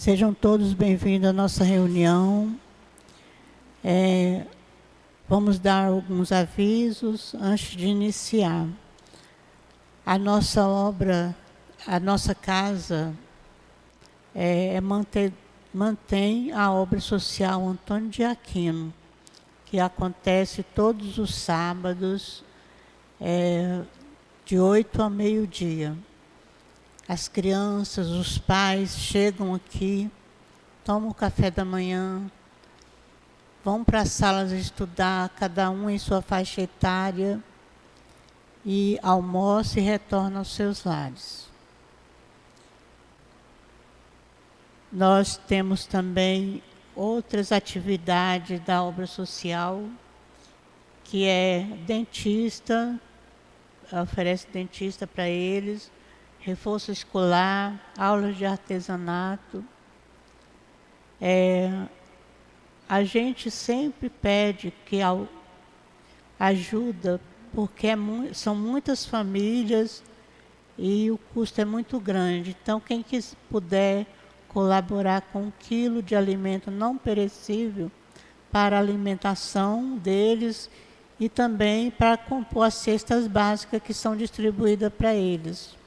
Sejam todos bem-vindos à nossa reunião. Vamos dar alguns avisos antes de iniciar. A nossa obra, a nossa casa, mantém a obra social Antônio de Aquino, que acontece todos os sábados, de 8 a meio-dia. As crianças, os pais chegam aqui, tomam o café da manhã, vão para as salas estudar, cada um em sua faixa etária, e almoçam e retornam aos seus lares. Nós temos também outras atividades da obra social, que é dentista, oferece dentista para eles, reforço escolar, aulas de artesanato. A gente sempre pede que ajuda, porque são muitas famílias e o custo é muito grande. Então, quem puder colaborar com 1 quilo de alimento não perecível para a alimentação deles e também para compor as cestas básicas que são distribuídas para eles.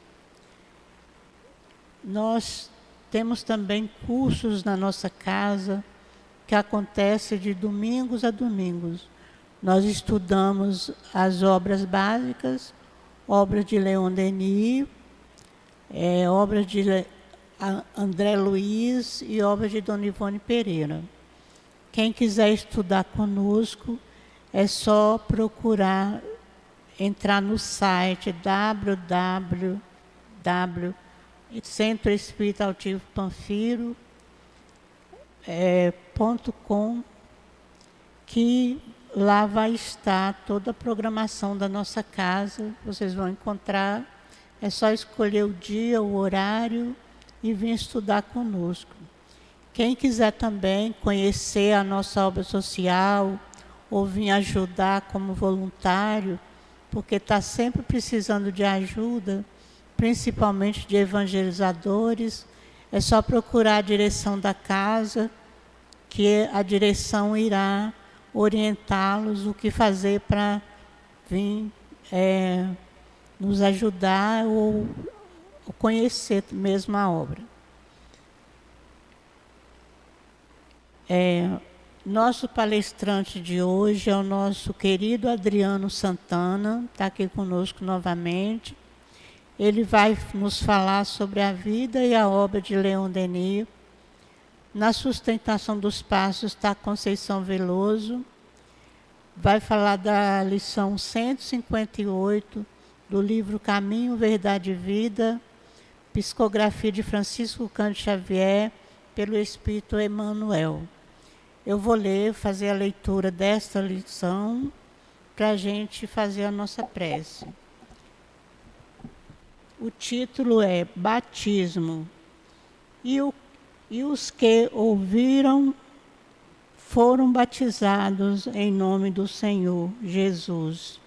Nós temos também cursos na nossa casa que acontecem de domingos a domingos. Nós estudamos as obras básicas, obras de Leon Denis, obras de André Luiz e obras de Dona Ivone Pereira. Quem quiser estudar conosco, é só procurar, entrar no site Centro Espírita Altivo Panfiro.com, que lá vai estar toda a programação da nossa casa. Vocês vão encontrar, é só escolher o dia, o horário e vir estudar conosco. Quem quiser também conhecer a nossa obra social ou vir ajudar como voluntário, porque está sempre precisando de ajuda, principalmente de evangelizadores, é só procurar a direção da casa, que a direção irá orientá-los o que fazer para vir nos ajudar ou conhecer mesmo a obra. Nosso palestrante de hoje é o nosso querido Adriano Santana, está aqui conosco novamente. Ele vai nos falar sobre a vida e a obra de Leon Denis. Na sustentação dos passos está Conceição Veloso. Vai falar da lição 158 do livro Caminho, Verdade e Vida, psicografia de Francisco Cândido Xavier, pelo Espírito Emmanuel. Eu vou fazer a leitura desta lição para a gente fazer a nossa prece. O título é Batismo. E os que ouviram foram batizados em nome do Senhor Jesus.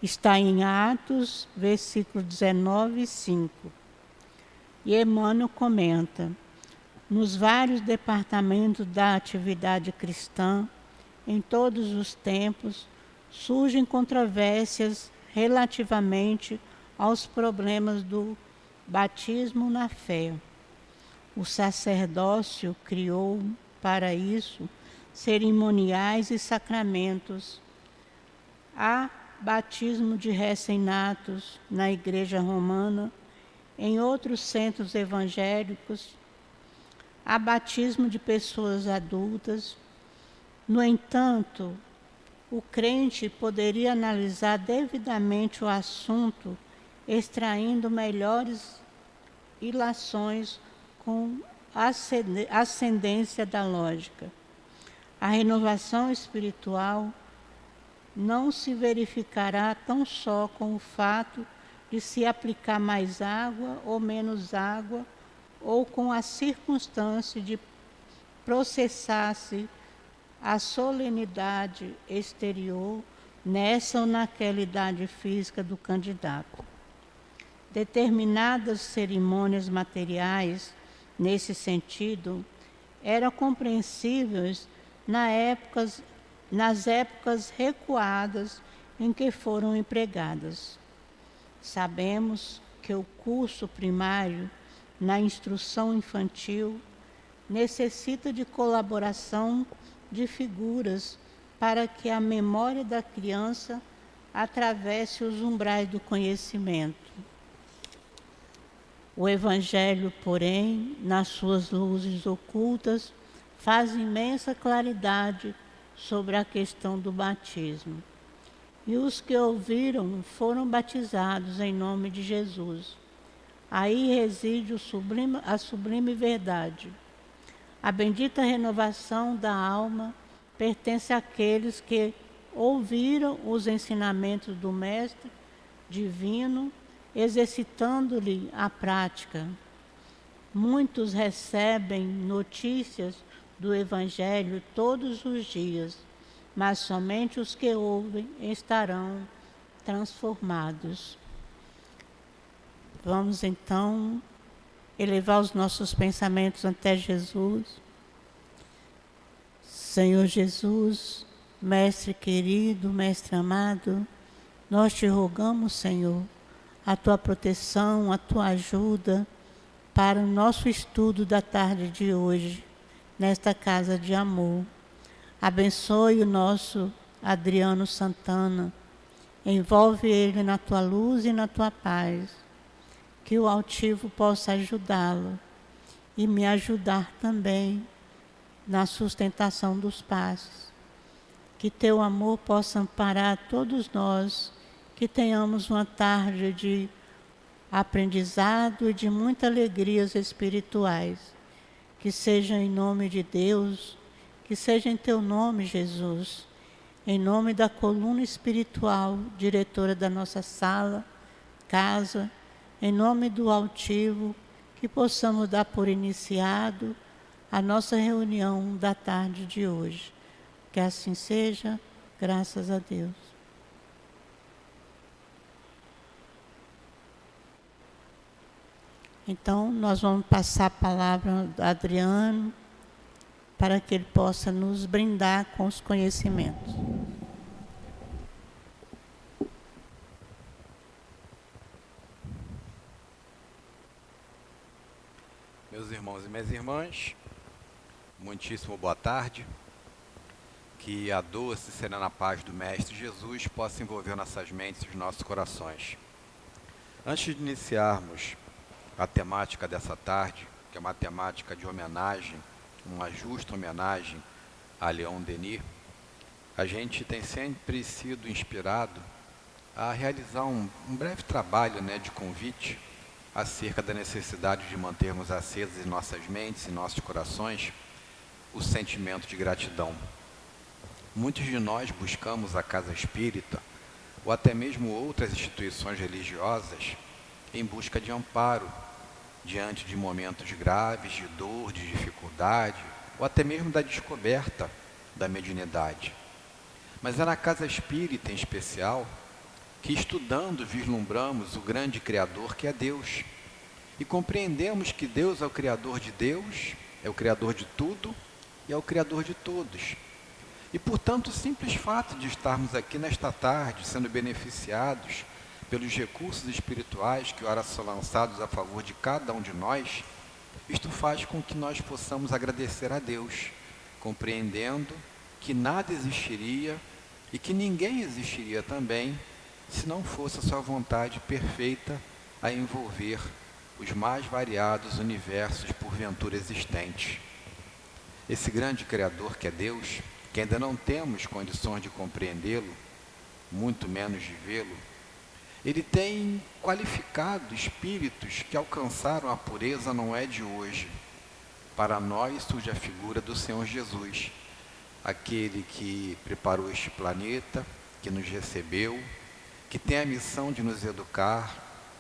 Está em Atos, versículo 19, 5. E Emmanuel comenta: nos vários departamentos da atividade cristã, em todos os tempos, surgem controvérsias relativamente aos problemas do batismo na fé. O sacerdócio criou, para isso, cerimoniais e sacramentos. Há batismo de recém-natos na Igreja Romana, em outros centros evangélicos. Há batismo de pessoas adultas. No entanto, o crente poderia analisar devidamente o assunto, extraindo melhores ilações com ascendência da lógica. A renovação espiritual não se verificará tão só com o fato de se aplicar mais água ou menos água, ou com a circunstância de processar-se a solenidade exterior nessa ou naquela idade física do candidato. Determinadas cerimônias materiais nesse sentido, eram compreensíveis nas épocas recuadas em que foram empregadas. Sabemos que o curso primário na instrução infantil necessita de colaboração de figuras para que a memória da criança atravesse os umbrais do conhecimento. O Evangelho, porém, nas suas luzes ocultas, faz imensa claridade sobre a questão do batismo. E os que ouviram foram batizados em nome de Jesus. Aí reside a sublime verdade. A bendita renovação da alma pertence àqueles que ouviram os ensinamentos do Mestre Divino, exercitando-lhe a prática. Muitos recebem notícias do Evangelho todos os dias, mas somente os que ouvem estarão transformados. Vamos então elevar os nossos pensamentos até Jesus. Senhor Jesus, Mestre querido, Mestre amado, nós te rogamos, Senhor, a tua proteção, a tua ajuda para o nosso estudo da tarde de hoje, nesta casa de amor. Abençoe o nosso Adriano Santana, envolve ele na tua luz e na tua paz, que o altivo possa ajudá-lo e me ajudar também na sustentação dos passos. Que teu amor possa amparar todos nós, que tenhamos uma tarde de aprendizado e de muitas alegrias espirituais. Que seja em nome de Deus, que seja em teu nome, Jesus, em nome da coluna espiritual, diretora da nossa sala, casa, em nome do altivo, que possamos dar por iniciado a nossa reunião da tarde de hoje. Que assim seja, graças a Deus. Então, nós vamos passar a palavra a Adriano, para que ele possa nos brindar com os conhecimentos. Meus irmãos e minhas irmãs, muitíssimo boa tarde. Que a doce e serena paz do Mestre Jesus possa envolver nossas mentes e os nossos corações. Antes de iniciarmos a temática dessa tarde, que é uma temática de homenagem, uma justa homenagem a Leon Denis, a gente tem sempre sido inspirado a realizar um breve trabalho, de convite acerca da necessidade de mantermos acesas em nossas mentes e nossos corações o sentimento de gratidão. Muitos de nós buscamos a casa espírita ou até mesmo outras instituições religiosas em busca de amparo diante de momentos graves de dor, de dificuldade ou até mesmo da descoberta da mediunidade. Mas é na casa espírita em especial que, estudando, vislumbramos o grande Criador que é Deus e compreendemos que Deus é o Criador de Deus, é o Criador de tudo e é o Criador de todos. E, portanto, o simples fato de estarmos aqui nesta tarde, sendo beneficiados pelos recursos espirituais que ora são lançados a favor de cada um de nós, isto faz com que nós possamos agradecer a Deus, compreendendo que nada existiria e que ninguém existiria também se não fosse a sua vontade perfeita a envolver os mais variados universos porventura existentes. Esse grande Criador que é Deus, que ainda não temos condições de compreendê-lo, muito menos de vê-lo, ele tem qualificado espíritos que alcançaram a pureza não é de hoje. Para nós surge a figura do Senhor Jesus, aquele que preparou este planeta, que nos recebeu, que tem a missão de nos educar,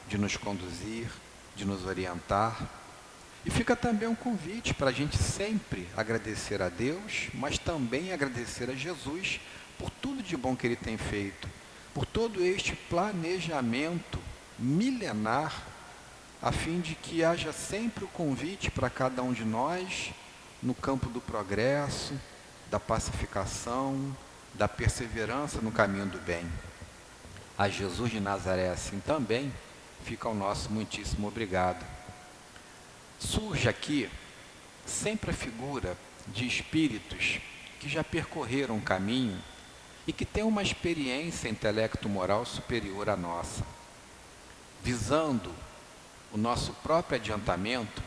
de nos conduzir, de nos orientar. E fica também um convite para a gente sempre agradecer a Deus, mas também agradecer a Jesus por tudo de bom que Ele tem feito, por todo este planejamento milenar a fim de que haja sempre o convite para cada um de nós no campo do progresso, da pacificação, da perseverança no caminho do bem. A Jesus de Nazaré, assim também, fica o nosso muitíssimo obrigado. Surge aqui sempre a figura de espíritos que já percorreram o caminho e que têm uma experiência intelecto-moral superior à nossa. Visando o nosso próprio adiantamento,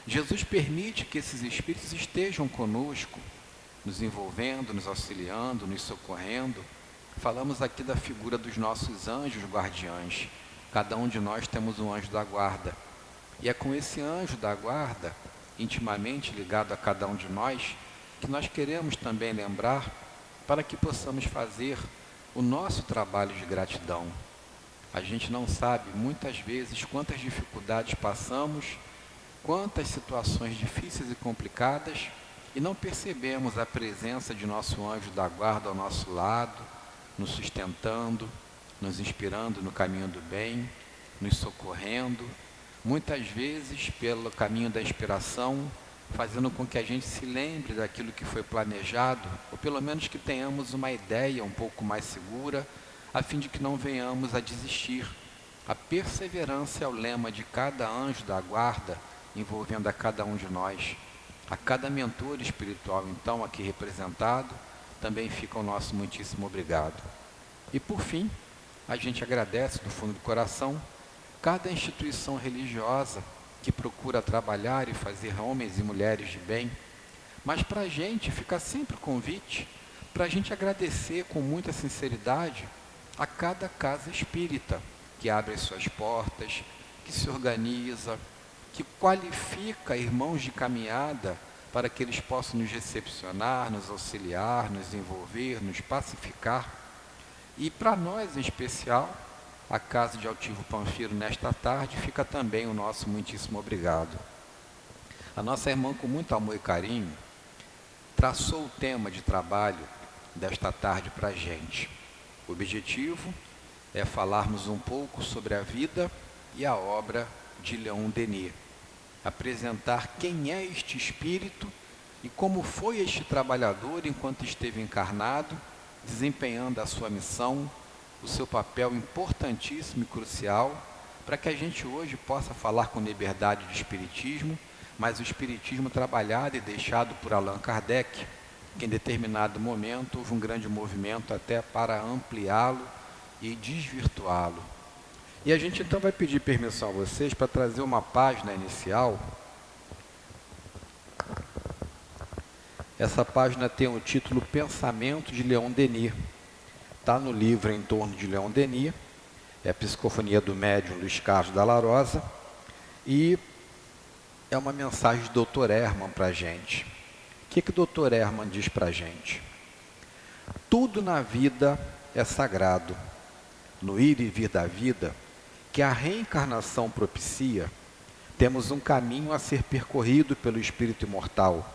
Jesus permite que esses espíritos estejam conosco, nos envolvendo, nos auxiliando, nos socorrendo. Falamos aqui da figura dos nossos anjos guardiães. Cada um de nós temos um anjo da guarda. E é com esse anjo da guarda, intimamente ligado a cada um de nós, que nós queremos também lembrar para que possamos fazer o nosso trabalho de gratidão. A gente não sabe, muitas vezes, quantas dificuldades passamos, quantas situações difíceis e complicadas, e não percebemos a presença de nosso anjo da guarda ao nosso lado, nos sustentando, nos inspirando no caminho do bem, nos socorrendo, muitas vezes pelo caminho da inspiração, fazendo com que a gente se lembre daquilo que foi planejado, ou pelo menos que tenhamos uma ideia um pouco mais segura, a fim de que não venhamos a desistir. A perseverança é o lema de cada anjo da guarda, envolvendo a cada um de nós. A cada mentor espiritual, então, aqui representado, também fica o nosso muitíssimo obrigado. E por fim, a gente agradece do fundo do coração cada instituição religiosa que procura trabalhar e fazer homens e mulheres de bem, mas para a gente fica sempre o convite para a gente agradecer com muita sinceridade a cada casa espírita que abre as suas portas, que se organiza, que qualifica irmãos de caminhada para que eles possam nos recepcionar, nos auxiliar, nos envolver, nos pacificar. E para nós em especial, a Casa de Altivo Panfiro, nesta tarde, fica também o nosso muitíssimo obrigado. A nossa irmã, com muito amor e carinho, traçou o tema de trabalho desta tarde para a gente. O objetivo é falarmos um pouco sobre a vida e a obra de Leon Denis, apresentar quem é este espírito e como foi este trabalhador enquanto esteve encarnado, desempenhando a sua missão, o seu papel importantíssimo e crucial, para que a gente hoje possa falar com liberdade de espiritismo, mas o espiritismo trabalhado e deixado por Allan Kardec, que em determinado momento houve um grande movimento até para ampliá-lo e desvirtuá-lo. E a gente então vai pedir permissão a vocês para trazer uma página inicial. Essa página tem o título Pensamento de Leon Denis. Está no livro Em Torno de Leon Denis, é a Psicofonia do Médium Luiz Carlos Dalla Rosa, e é uma mensagem do Dr. Hermann para a gente. O que o Dr. Hermann diz para a gente? Tudo na vida é sagrado. No ir e vir da vida, que a reencarnação propicia, temos um caminho a ser percorrido pelo espírito imortal,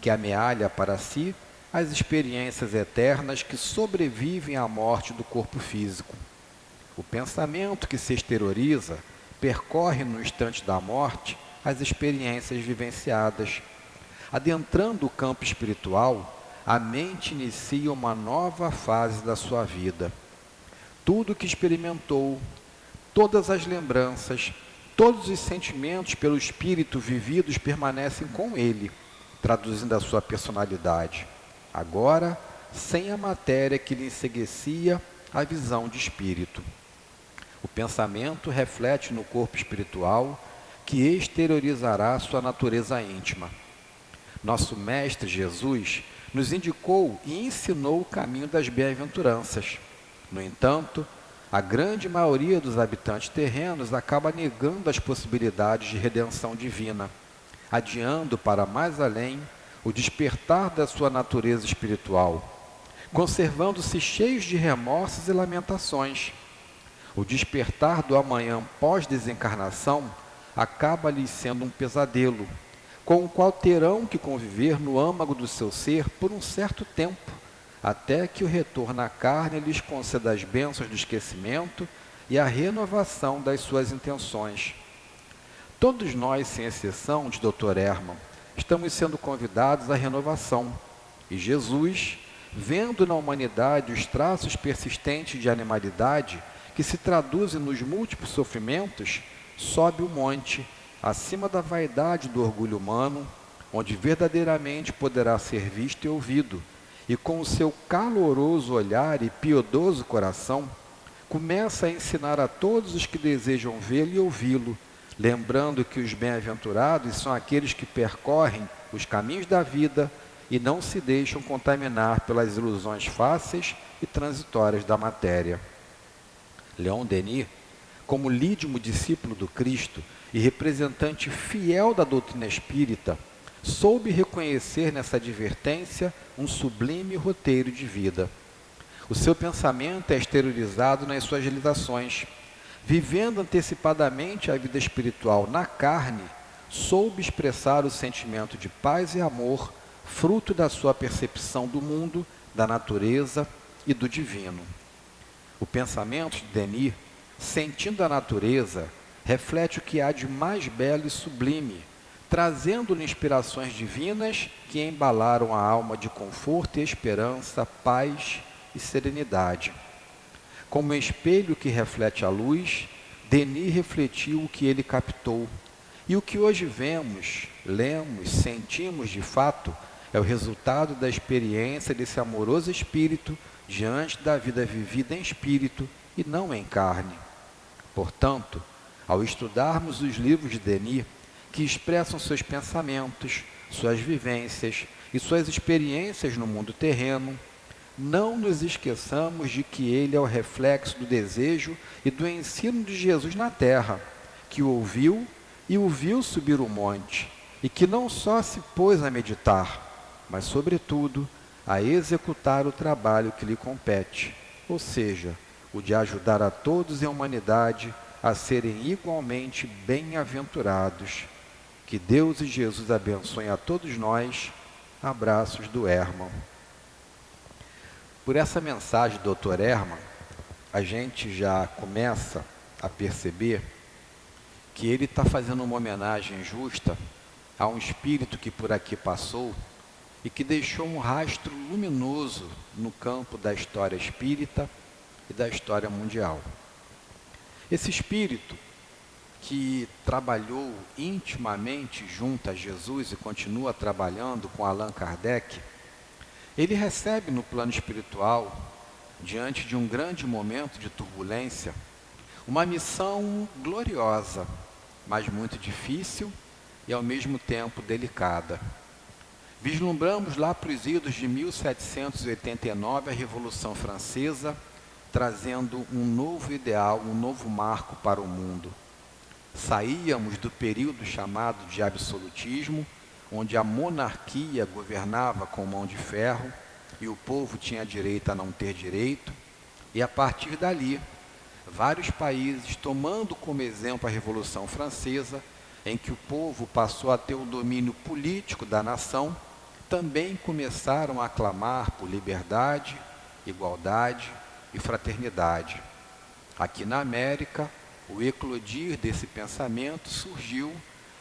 que amealha para si as experiências eternas que sobrevivem à morte do corpo físico. O pensamento que se exterioriza percorre no instante da morte as experiências vivenciadas. Adentrando o campo espiritual, a mente inicia uma nova fase da sua vida. Tudo que experimentou, todas as lembranças, todos os sentimentos pelo espírito vividos permanecem com ele, traduzindo a sua personalidade. Agora, sem a matéria que lhe enseguecia a visão de espírito. O pensamento reflete no corpo espiritual, que exteriorizará sua natureza íntima. Nosso Mestre Jesus nos indicou e ensinou o caminho das bem-aventuranças. No entanto, a grande maioria dos habitantes terrenos acaba negando as possibilidades de redenção divina, adiando para mais além o despertar da sua natureza espiritual, conservando-se cheios de remorsos e lamentações. O despertar do amanhã pós-desencarnação acaba-lhes sendo um pesadelo, com o qual terão que conviver no âmago do seu ser por um certo tempo, até que o retorno à carne lhes conceda as bênçãos do esquecimento e a renovação das suas intenções. Todos nós, sem exceção, de Dr. Hermann, estamos sendo convidados à renovação. E Jesus, vendo na humanidade os traços persistentes de animalidade que se traduzem nos múltiplos sofrimentos, sobe o monte, acima da vaidade do orgulho humano, onde verdadeiramente poderá ser visto e ouvido, e com o seu caloroso olhar e piedoso coração, começa a ensinar a todos os que desejam vê-lo e ouvi-lo, lembrando que os bem-aventurados são aqueles que percorrem os caminhos da vida e não se deixam contaminar pelas ilusões fáceis e transitórias da matéria. Leon Denis, como lídimo discípulo do Cristo e representante fiel da doutrina espírita, soube reconhecer nessa advertência um sublime roteiro de vida. O seu pensamento é exteriorizado nas suas realizações. Vivendo antecipadamente a vida espiritual na carne, soube expressar o sentimento de paz e amor, fruto da sua percepção do mundo, da natureza e do divino. O pensamento de Denis, sentindo a natureza, reflete o que há de mais belo e sublime, trazendo-lhe inspirações divinas que embalaram a alma de conforto e esperança, paz e serenidade. Como um espelho que reflete a luz, Denis refletiu o que ele captou. E o que hoje vemos, lemos, sentimos de fato, é o resultado da experiência desse amoroso espírito diante da vida vivida em espírito e não em carne. Portanto, ao estudarmos os livros de Denis, que expressam seus pensamentos, suas vivências e suas experiências no mundo terreno, não nos esqueçamos de que ele é o reflexo do desejo e do ensino de Jesus na terra, que o ouviu e o viu subir o monte, e que não só se pôs a meditar, mas, sobretudo, a executar o trabalho que lhe compete, ou seja, o de ajudar a todos em humanidade a serem igualmente bem-aventurados. Que Deus e Jesus abençoem a todos nós. Abraços do Hermann. Por essa mensagem do Dr. Hermann, a gente já começa a perceber que ele está fazendo uma homenagem justa a um espírito que por aqui passou e que deixou um rastro luminoso no campo da história espírita e da história mundial. Esse espírito que trabalhou intimamente junto a Jesus e continua trabalhando com Allan Kardec, ele recebe no plano espiritual, diante de um grande momento de turbulência, uma missão gloriosa, mas muito difícil e ao mesmo tempo delicada. Vislumbramos lá para os idos de 1789 a Revolução Francesa, trazendo um novo ideal, um novo marco para o mundo. Saíamos do período chamado de absolutismo, onde a monarquia governava com mão de ferro e o povo tinha direito a não ter direito, e a partir dali, vários países, tomando como exemplo a Revolução Francesa, em que o povo passou a ter o domínio político da nação, também começaram a clamar por liberdade, igualdade e fraternidade. Aqui na América, o eclodir desse pensamento surgiu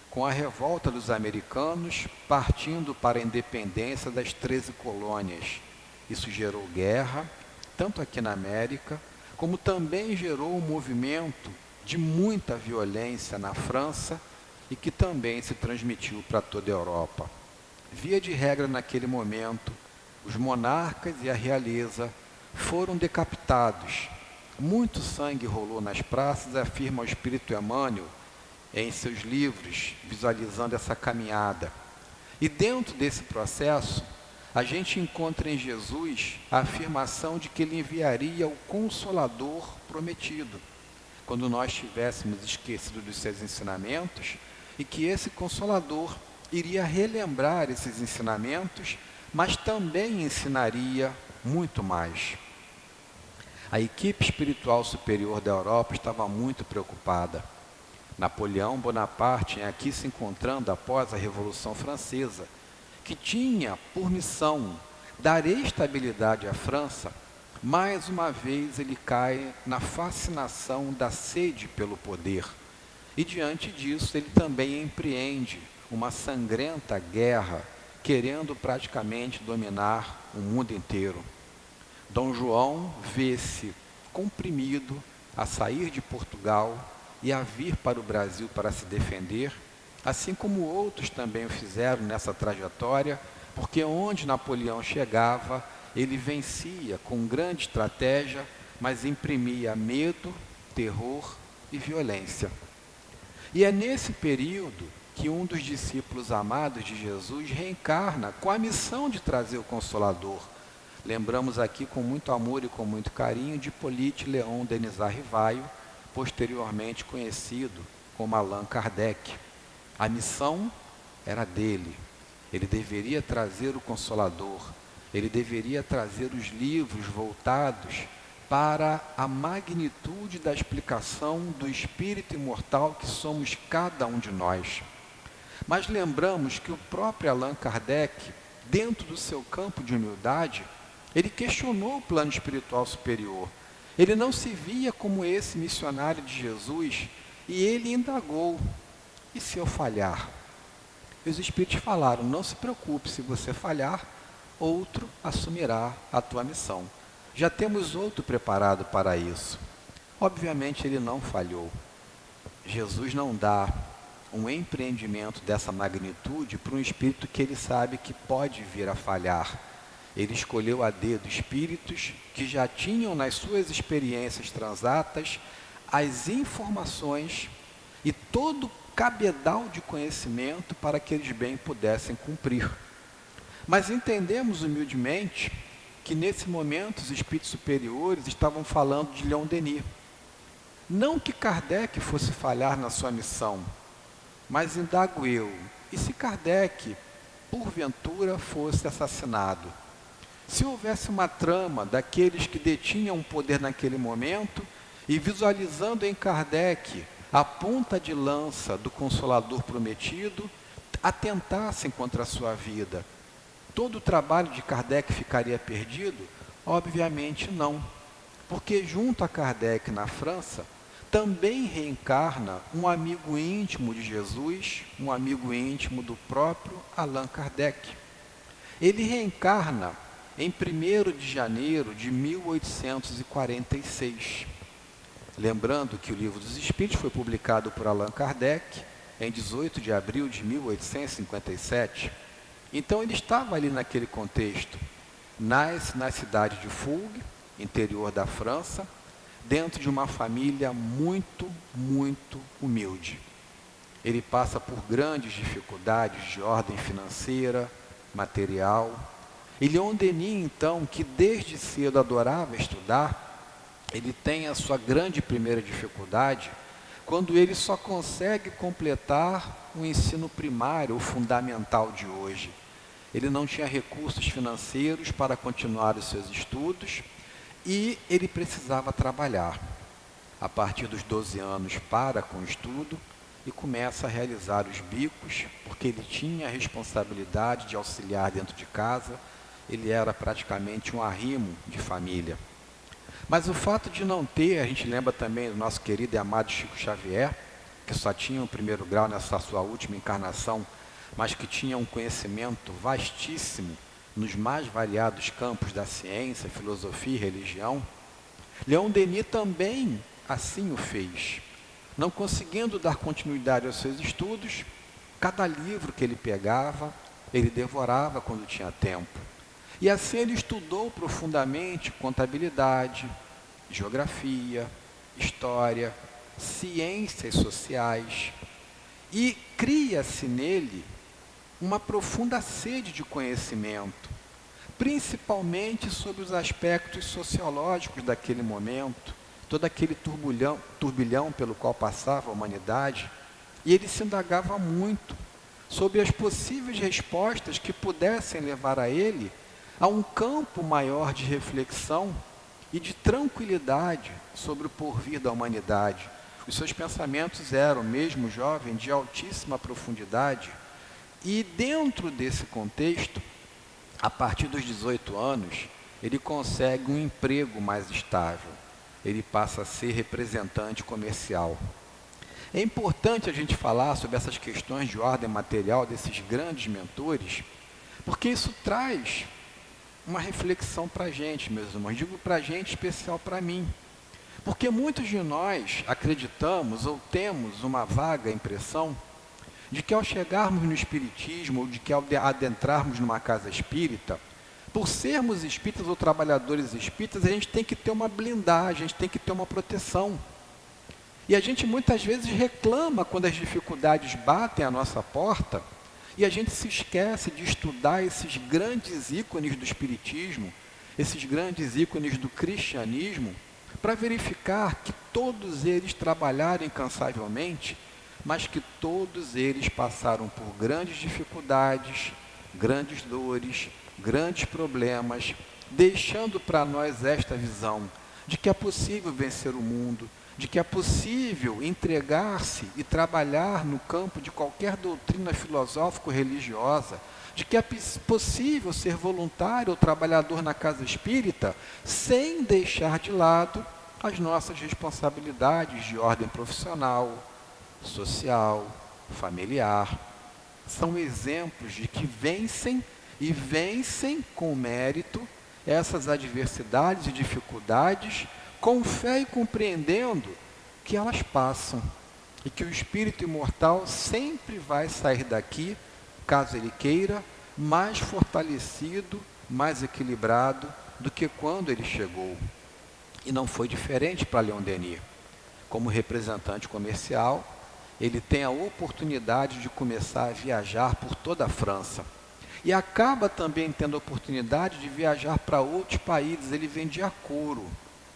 com a revolta dos americanos partindo para a independência das 13 colônias. Isso gerou guerra, tanto aqui na América, como também gerou um movimento de muita violência na França e que também se transmitiu para toda a Europa. Via de regra, naquele momento, os monarcas e a realeza foram decapitados. Muito sangue rolou nas praças, afirma o espírito Emmanuel em seus livros, visualizando essa caminhada. E dentro desse processo, a gente encontra em Jesus a afirmação de que ele enviaria o Consolador prometido, quando nós tivéssemos esquecido dos seus ensinamentos, e que esse Consolador iria relembrar esses ensinamentos, mas também ensinaria muito mais. A equipe espiritual superior da Europa estava muito preocupada. Napoleão Bonaparte, aqui se encontrando após a Revolução Francesa, que tinha por missão dar estabilidade à França, mais uma vez ele cai na fascinação da sede pelo poder E diante disso, ele também empreende uma sangrenta guerra, querendo praticamente dominar o mundo inteiro. Dom João vê-se comprimido a sair de Portugal e a vir para o Brasil para se defender, assim como outros também o fizeram nessa trajetória, porque onde Napoleão chegava, ele vencia com grande estratégia, mas imprimia medo, terror e violência. E é nesse período que um dos discípulos amados de Jesus reencarna com a missão de trazer o Consolador. Lembramos aqui com muito amor e com muito carinho de Hippolyte Léon Denis Rivaio, posteriormente conhecido como Allan Kardec. A missão era dele. Ele deveria trazer o Consolador. Ele deveria trazer os livros voltados para a magnitude da explicação do espírito imortal que somos cada um de nós. Mas lembramos que o próprio Allan Kardec, dentro do seu campo de humildade, ele questionou o plano espiritual superior. Ele não se via como esse missionário de Jesus e ele indagou: e se eu falhar? E os espíritos falaram: não se preocupe, se você falhar, outro assumirá a tua missão. Já temos outro preparado para isso. Obviamente ele não falhou. Jesus não dá um empreendimento dessa magnitude para um espírito que ele sabe que pode vir a falhar. Ele escolheu a dedo espíritos que já tinham nas suas experiências transatas as informações e todo o cabedal de conhecimento para que eles bem pudessem cumprir. Mas entendemos humildemente que nesse momento os espíritos superiores estavam falando de Leon Denis. Não que Kardec fosse falhar na sua missão, mas indago eu: e se Kardec, porventura, fosse assassinado? Se houvesse uma trama daqueles que detinham o poder naquele momento e visualizando em Kardec a ponta de lança do Consolador prometido, atentassem contra a sua vida, todo o trabalho de Kardec ficaria perdido? Obviamente não, porque junto a Kardec na França, também reencarna um amigo íntimo de Jesus, um amigo íntimo do próprio Allan Kardec. Ele reencarna em 1º de janeiro de 1846. Lembrando que o Livro dos Espíritos foi publicado por Allan Kardec em 18 de abril de 1857. Então ele estava ali naquele contexto. Nasce na cidade de Fourgues, interior da França, dentro de uma família muito, muito humilde. Ele passa por grandes dificuldades de ordem financeira, material. E Leon Denis, então, que desde cedo adorava estudar, ele tem a sua grande primeira dificuldade quando ele só consegue completar o ensino primário, o fundamental de hoje. Ele não tinha recursos financeiros para continuar os seus estudos e ele precisava trabalhar. A partir dos 12 anos, para com o estudo e começa a realizar os bicos, porque ele tinha a responsabilidade de auxiliar dentro de casa. Ele era praticamente um arrimo de família. Mas o fato de não ter, a gente lembra também do nosso querido e amado Chico Xavier, que só tinha o 1º grau nessa sua última encarnação, mas que tinha um conhecimento vastíssimo nos mais variados campos da ciência, filosofia e religião. Leon Denis também assim o fez. Não conseguindo dar continuidade aos seus estudos, cada livro que ele pegava, ele devorava quando tinha tempo. E assim ele estudou profundamente contabilidade, geografia, história, ciências sociais. E cria-se nele uma profunda sede de conhecimento, principalmente sobre os aspectos sociológicos daquele momento, todo aquele turbilhão pelo qual passava a humanidade. E ele se indagava muito sobre as possíveis respostas que pudessem levar a ele a um campo maior de reflexão e de tranquilidade sobre o porvir da humanidade. Os seus pensamentos eram, mesmo jovem, de altíssima profundidade. E dentro desse contexto, a partir dos 18 anos, ele consegue um emprego mais estável. Ele passa a ser representante comercial. É importante a gente falar sobre essas questões de ordem material desses grandes mentores, porque isso traz uma reflexão para a gente, meus irmãos. Digo para a gente, especial para mim. Porque muitos de nós acreditamos ou temos uma vaga impressão de que ao chegarmos no Espiritismo, ou de que ao adentrarmos numa casa espírita, por sermos espíritas ou trabalhadores espíritas, a gente tem que ter uma blindagem, a gente tem que ter uma proteção. E a gente muitas vezes reclama quando as dificuldades batem à nossa porta, e a gente se esquece de estudar esses grandes ícones do Espiritismo, esses grandes ícones do cristianismo, para verificar que todos eles trabalharam incansavelmente, mas que todos eles passaram por grandes dificuldades, grandes dores, grandes problemas, deixando para nós esta visão de que é possível vencer o mundo, de que é possível entregar-se e trabalhar no campo de qualquer doutrina filosófico-religiosa, de que é possível ser voluntário ou trabalhador na casa espírita, sem deixar de lado as nossas responsabilidades de ordem profissional, social, familiar. São exemplos de que vencem e vencem com mérito essas adversidades e dificuldades, com fé e compreendendo que elas passam e que o espírito imortal sempre vai sair daqui, caso ele queira, mais fortalecido, mais equilibrado do que quando ele chegou. E não foi diferente para Leon Denis. Como representante comercial, ele tem a oportunidade de começar a viajar por toda a França. E acaba também tendo a oportunidade de viajar para outros países. Ele vendia couro.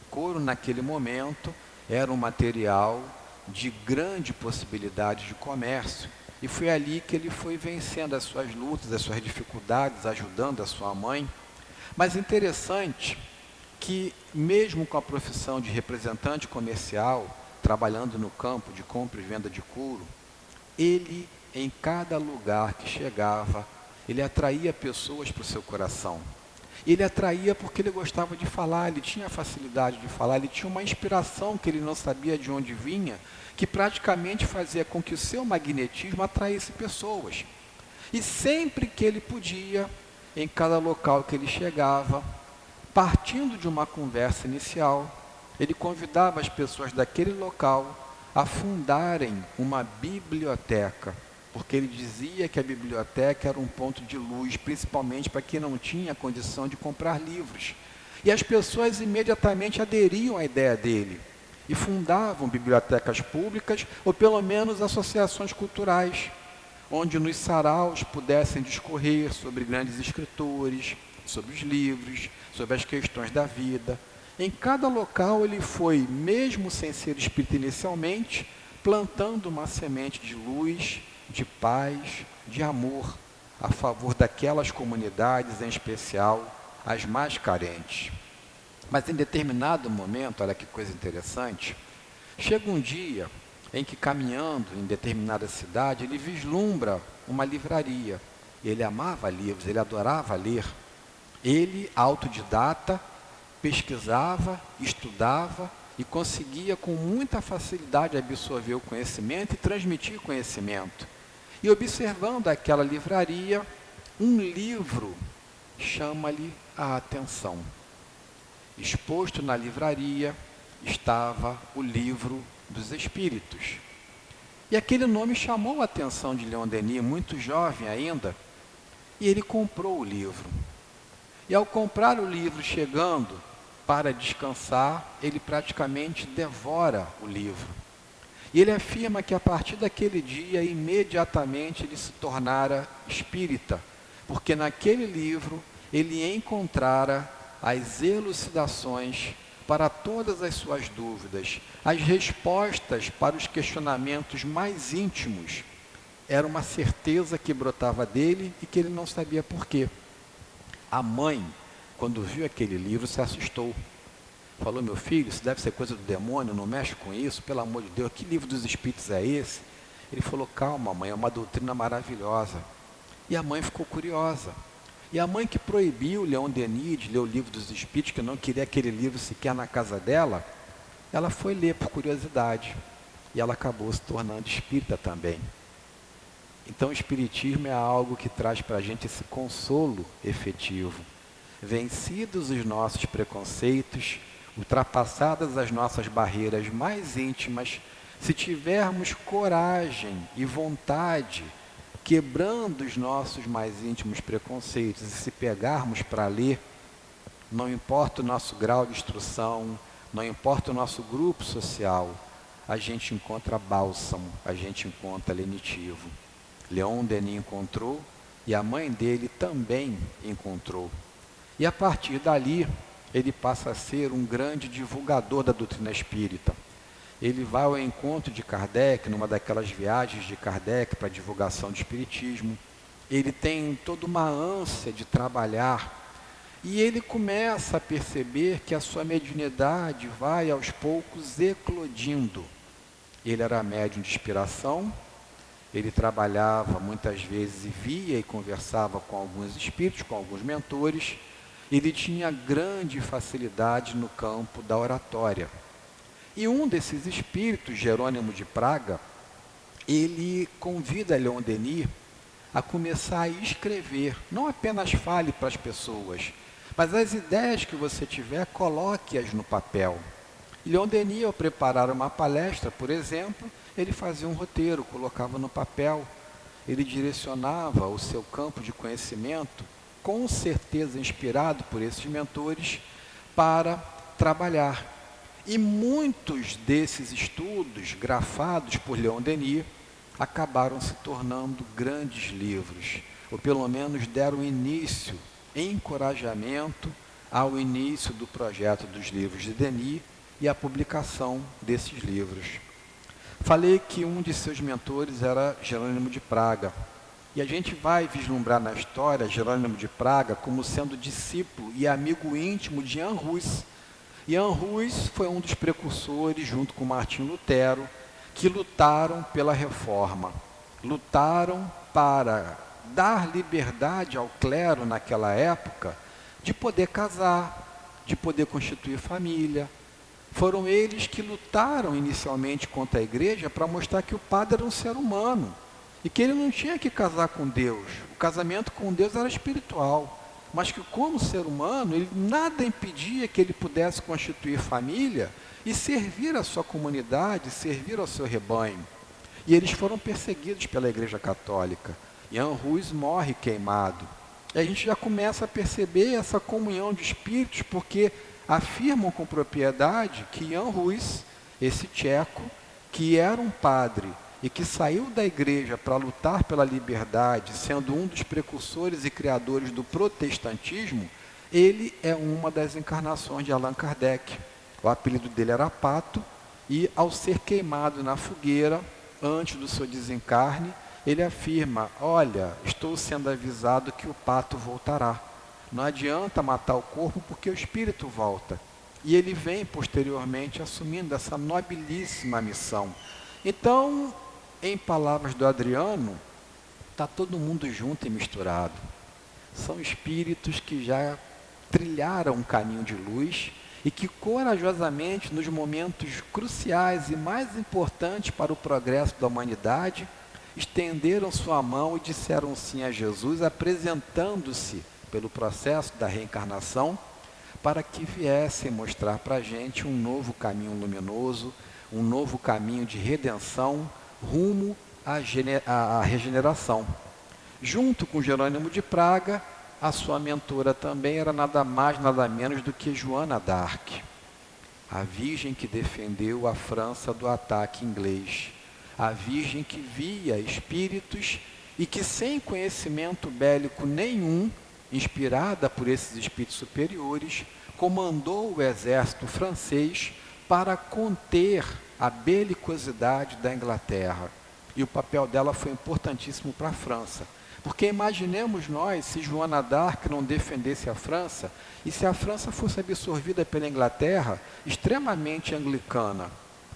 Couro, naquele momento, era um material de grande possibilidade de comércio. E foi ali que ele foi vencendo as suas lutas, as suas dificuldades, ajudando a sua mãe. Mas interessante que, mesmo com a profissão de representante comercial, trabalhando no campo de compra e venda de couro, ele, em cada lugar que chegava, ele atraía pessoas para o seu coração. Ele atraía porque ele gostava de falar, ele tinha facilidade de falar, ele tinha uma inspiração que ele não sabia de onde vinha, que praticamente fazia com que o seu magnetismo atraísse pessoas. E sempre que ele podia, em cada local que ele chegava, partindo de uma conversa inicial, ele convidava as pessoas daquele local a fundarem uma biblioteca, porque ele dizia que a biblioteca era um ponto de luz, principalmente para quem não tinha condição de comprar livros. E as pessoas imediatamente aderiam à ideia dele e fundavam bibliotecas públicas ou pelo menos associações culturais, onde nos saraus pudessem discorrer sobre grandes escritores, sobre os livros, sobre as questões da vida. Em cada local ele foi, mesmo sem ser espírita inicialmente, plantando uma semente de luz, de paz, de amor, a favor daquelas comunidades, em especial as mais carentes. Mas em determinado momento, olha que coisa interessante, chega um dia em que, caminhando em determinada cidade, ele vislumbra uma livraria. Ele amava livros, ele adorava ler. Ele, autodidata, pesquisava, estudava e conseguia com muita facilidade absorver o conhecimento e transmitir conhecimento. E observando aquela livraria, um livro chama-lhe a atenção. Exposto na livraria estava o Livro dos Espíritos. E aquele nome chamou a atenção de Leon Denis, muito jovem ainda, e ele comprou o livro. E ao comprar o livro, chegando para descansar, ele praticamente devora o livro. E ele afirma que a partir daquele dia, imediatamente ele se tornara espírita, porque naquele livro ele encontrara as elucidações para todas as suas dúvidas, as respostas para os questionamentos mais íntimos. Era uma certeza que brotava dele e que ele não sabia por quê. A mãe, quando viu aquele livro, se assustou. Falou: meu filho, isso deve ser coisa do demônio, não mexe com isso, pelo amor de Deus, que livro dos espíritos é esse? Ele falou: calma, mãe, é uma doutrina maravilhosa. E a mãe ficou curiosa. E a mãe, que proibiu Leon Denis de ler o livro dos espíritos, que não queria aquele livro sequer na casa dela, ela foi ler por curiosidade. e ela acabou se tornando espírita também. Então o espiritismo é algo que traz para a gente esse consolo efetivo. Vencidos os nossos preconceitos, ultrapassadas as nossas barreiras mais íntimas, se tivermos coragem e vontade, quebrando os nossos mais íntimos preconceitos e se pegarmos para ler, não importa o nosso grau de instrução, não importa o nosso grupo social, a gente encontra bálsamo, a gente encontra lenitivo. Leon Denis encontrou e a mãe dele também encontrou. E a partir dali, ele passa a ser um grande divulgador da doutrina espírita. Ele vai ao encontro de Kardec, numa daquelas viagens de Kardec para a divulgação do espiritismo. Ele tem toda uma ânsia de trabalhar e ele começa a perceber que a sua mediunidade vai aos poucos eclodindo. Ele era médium de inspiração, ele trabalhava muitas vezes e via e conversava com alguns espíritos, com alguns mentores. Ele tinha grande facilidade no campo da oratória. E um desses espíritos, Jerônimo de Praga, ele convida Leon Denis a começar a escrever. Não apenas fale para as pessoas, mas as ideias que você tiver, coloque-as no papel. Leon Denis, ao preparar uma palestra, por exemplo, ele fazia um roteiro, colocava no papel. Ele direcionava o seu campo de conhecimento, com certeza inspirado por esses mentores, para trabalhar. E muitos desses estudos, grafados por Leon Denis, acabaram se tornando grandes livros, ou pelo menos deram início, encorajamento ao início do projeto dos livros de Denis e a publicação desses livros. Falei que um de seus mentores era Jerônimo de Praga. E a gente vai vislumbrar na história Jerônimo de Praga como sendo discípulo e amigo íntimo de Jan Hus. Jan Hus foi um dos precursores, junto com Martinho Lutero, que lutaram pela reforma. Lutaram para dar liberdade ao clero naquela época de poder casar, de poder constituir família. Foram eles que lutaram inicialmente contra a igreja para mostrar que o padre era um ser humano e que ele não tinha que casar com Deus. O casamento com Deus era espiritual, mas que como ser humano, nada impedia que ele pudesse constituir família e servir a sua comunidade, servir ao seu rebanho. E eles foram perseguidos pela Igreja Católica. Jan Hus morre queimado. E a gente já começa a perceber essa comunhão de espíritos, porque afirmam com propriedade que Jan Hus, esse tcheco, que era um padre e que saiu da igreja para lutar pela liberdade, sendo um dos precursores e criadores do protestantismo, ele é uma das encarnações de Allan Kardec. O apelido dele era Pato, e ao ser queimado na fogueira, antes do seu desencarne, ele afirma: olha, estou sendo avisado que o Pato voltará. Não adianta matar o corpo porque o espírito volta. E ele vem posteriormente assumindo essa nobilíssima missão. Então, em palavras do Adriano, está todo mundo junto e misturado. São espíritos que já trilharam um caminho de luz e que corajosamente, nos momentos cruciais e mais importantes para o progresso da humanidade, estenderam sua mão e disseram sim a Jesus, apresentando-se pelo processo da reencarnação, para que viessem mostrar para a gente um novo caminho luminoso, um novo caminho de redenção, rumo à regeneração. Junto com Jerônimo de Praga, a sua mentora também era nada mais, nada menos do que Joana d'Arc, a virgem que defendeu a França do ataque inglês, a virgem que via espíritos e que, sem conhecimento bélico nenhum, inspirada por esses espíritos superiores, comandou o exército francês para conter a belicosidade da Inglaterra. E o papel dela foi importantíssimo para a França. Porque imaginemos nós se Joana d'Arc não defendesse a França, e se a França fosse absorvida pela Inglaterra, extremamente anglicana.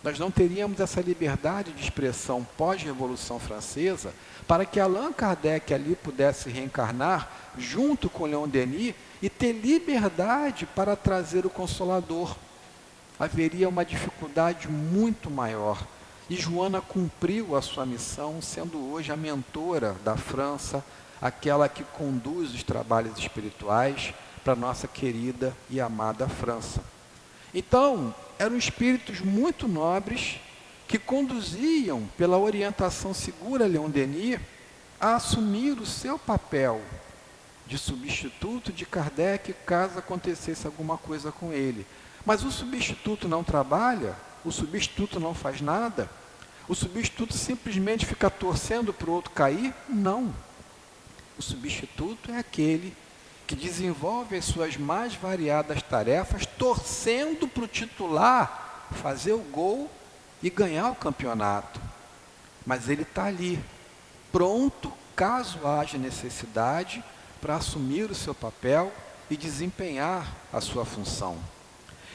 Nós não teríamos essa liberdade de expressão pós-Revolução Francesa para que Allan Kardec ali pudesse reencarnar junto com Leon Denis e ter liberdade para trazer o Consolador. Haveria uma dificuldade muito maior. E Joana cumpriu a sua missão, sendo hoje a mentora da França, aquela que conduz os trabalhos espirituais para a nossa querida e amada França. Então, eram espíritos muito nobres que conduziam, pela orientação segura Leon Denis, a assumir o seu papel de substituto de Kardec, caso acontecesse alguma coisa com ele. Mas o substituto não trabalha, o substituto não faz nada, o substituto simplesmente fica torcendo para o outro cair? Não. O substituto é aquele que desenvolve as suas mais variadas tarefas, torcendo para o titular fazer o gol e ganhar o campeonato. Mas ele está ali, pronto, caso haja necessidade, para assumir o seu papel e desempenhar a sua função.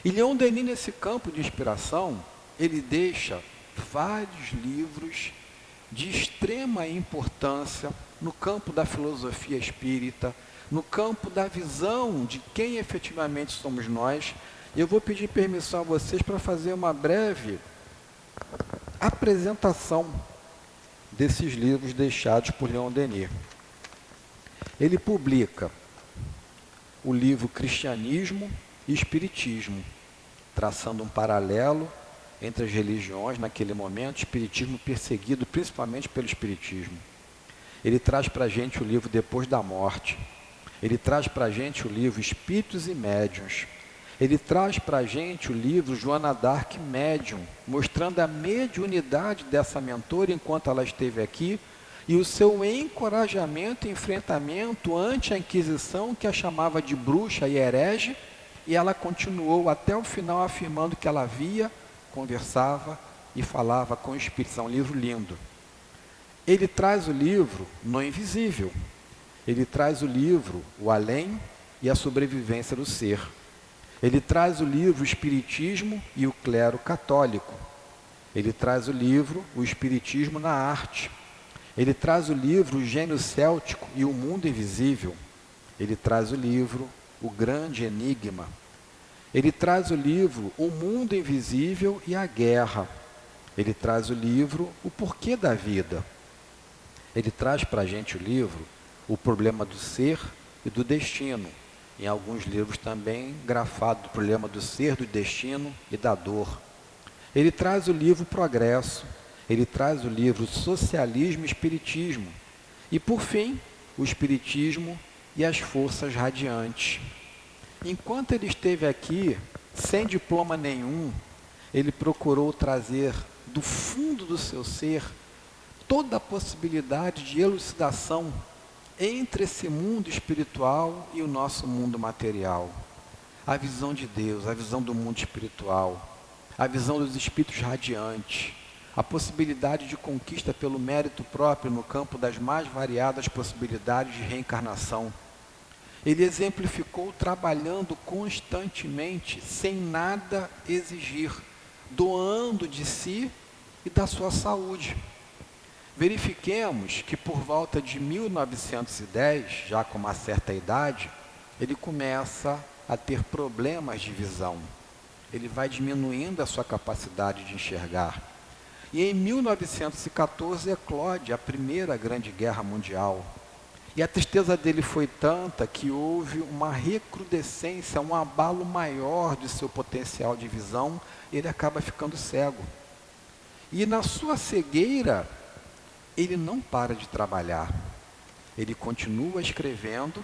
E Leon Denis, nesse campo de inspiração, ele deixa vários livros de extrema importância no campo da filosofia espírita, no campo da visão de quem efetivamente somos nós. Eu vou pedir permissão a vocês para fazer uma breve apresentação desses livros deixados por Leon Denis. Ele publica o livro Cristianismo e Espiritismo, traçando um paralelo entre as religiões naquele momento, espiritismo perseguido principalmente pelo espiritismo. Ele traz para a gente o livro Depois da Morte. Ele traz para a gente o livro Espíritos e Médiuns. Ele traz para a gente o livro Joana d'Arc Médium, mostrando a mediunidade dessa mentora enquanto ela esteve aqui e o seu encorajamento e enfrentamento ante a Inquisição, que a chamava de bruxa e herege, e ela continuou até o final afirmando que ela via, conversava e falava com o Espírito. É um livro lindo. Ele traz o livro No Invisível. Ele traz o livro O Além e a Sobrevivência do Ser. Ele traz o livro Espiritismo e o Clero Católico. Ele traz o livro O Espiritismo na Arte. Ele traz o livro O Gênio Céltico e o Mundo Invisível. Ele traz o livro O Grande Enigma. Ele traz o livro O Mundo Invisível e a Guerra. Ele traz o livro O Porquê da Vida. Ele traz para a gente o livro O Problema do Ser e do Destino. Em alguns livros também grafado o problema do ser, do destino e da dor. Ele traz o livro Progresso. Ele traz o livro Socialismo e Espiritismo. E, por fim, o Espiritismo e as Forças Radiantes. Enquanto ele esteve aqui, sem diploma nenhum, ele procurou trazer do fundo do seu ser toda a possibilidade de elucidação entre esse mundo espiritual e o nosso mundo material. A visão de Deus, a visão do mundo espiritual, a visão dos espíritos radiantes, a possibilidade de conquista pelo mérito próprio no campo das mais variadas possibilidades de reencarnação. Ele exemplificou trabalhando constantemente, sem nada exigir, doando de si e da sua saúde. Verifiquemos que por volta de 1910, já com uma certa idade, ele começa a ter problemas de visão. Ele vai diminuindo a sua capacidade de enxergar. E em 1914 eclode a Primeira Grande Guerra Mundial. E a tristeza dele foi tanta que houve uma recrudescência, um abalo maior de seu potencial de visão, e ele acaba ficando cego. E na sua cegueira, ele não para de trabalhar. Ele continua escrevendo,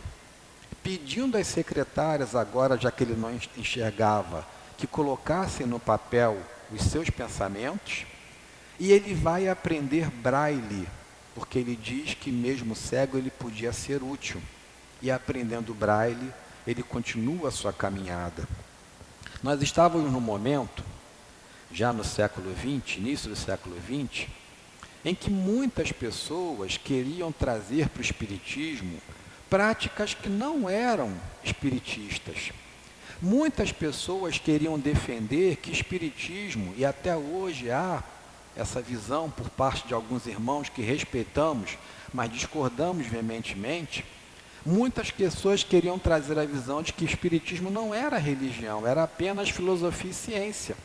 pedindo às secretárias, agora já que ele não enxergava, que colocassem no papel os seus pensamentos, e ele vai aprender braille, porque ele diz que mesmo cego ele podia ser útil. E aprendendo braille, ele continua a sua caminhada. Nós estávamos num momento, já no século XX, início do século XX, em que muitas pessoas queriam trazer para o espiritismo práticas que não eram espiritistas. Muitas pessoas queriam defender que espiritismo, e até hoje há essa visão por parte de alguns irmãos que respeitamos, mas discordamos veementemente, muitas pessoas queriam trazer a visão de que o espiritismo não era religião, era apenas filosofia e ciência.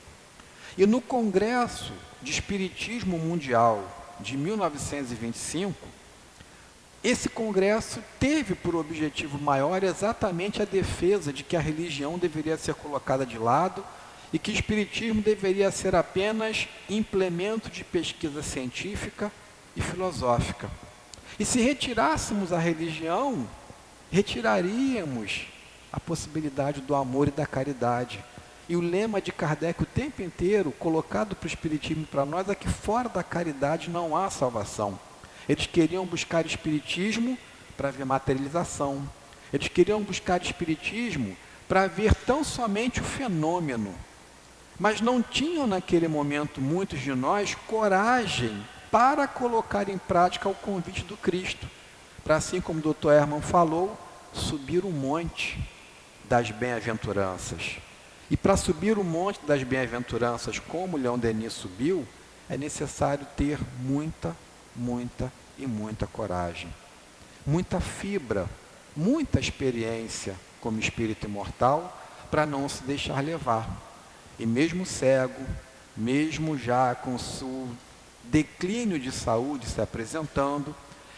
E no Congresso de Espiritismo Mundial de 1925, esse congresso teve por objetivo maior exatamente a defesa de que a religião deveria ser colocada de lado e que o espiritismo deveria ser apenas implemento de pesquisa científica e filosófica. E se retirássemos a religião, retiraríamos a possibilidade do amor e da caridade. E o lema de Kardec o tempo inteiro, colocado para o espiritismo e para nós, é que fora da caridade não há salvação. Eles queriam buscar espiritismo para ver materialização. Eles queriam buscar espiritismo para ver tão somente o fenômeno. Mas não tinham naquele momento, muitos de nós, coragem para colocar em prática o convite do Cristo. Para, assim como o Dr. Hermann falou, subir o monte das bem-aventuranças. E para subir o monte das bem-aventuranças, como Leon Denis subiu, é necessário ter muita e muita coragem. Muita fibra, muita experiência como espírito imortal, para não se deixar levar. E mesmo cego, mesmo já com seu declínio de saúde se apresentando,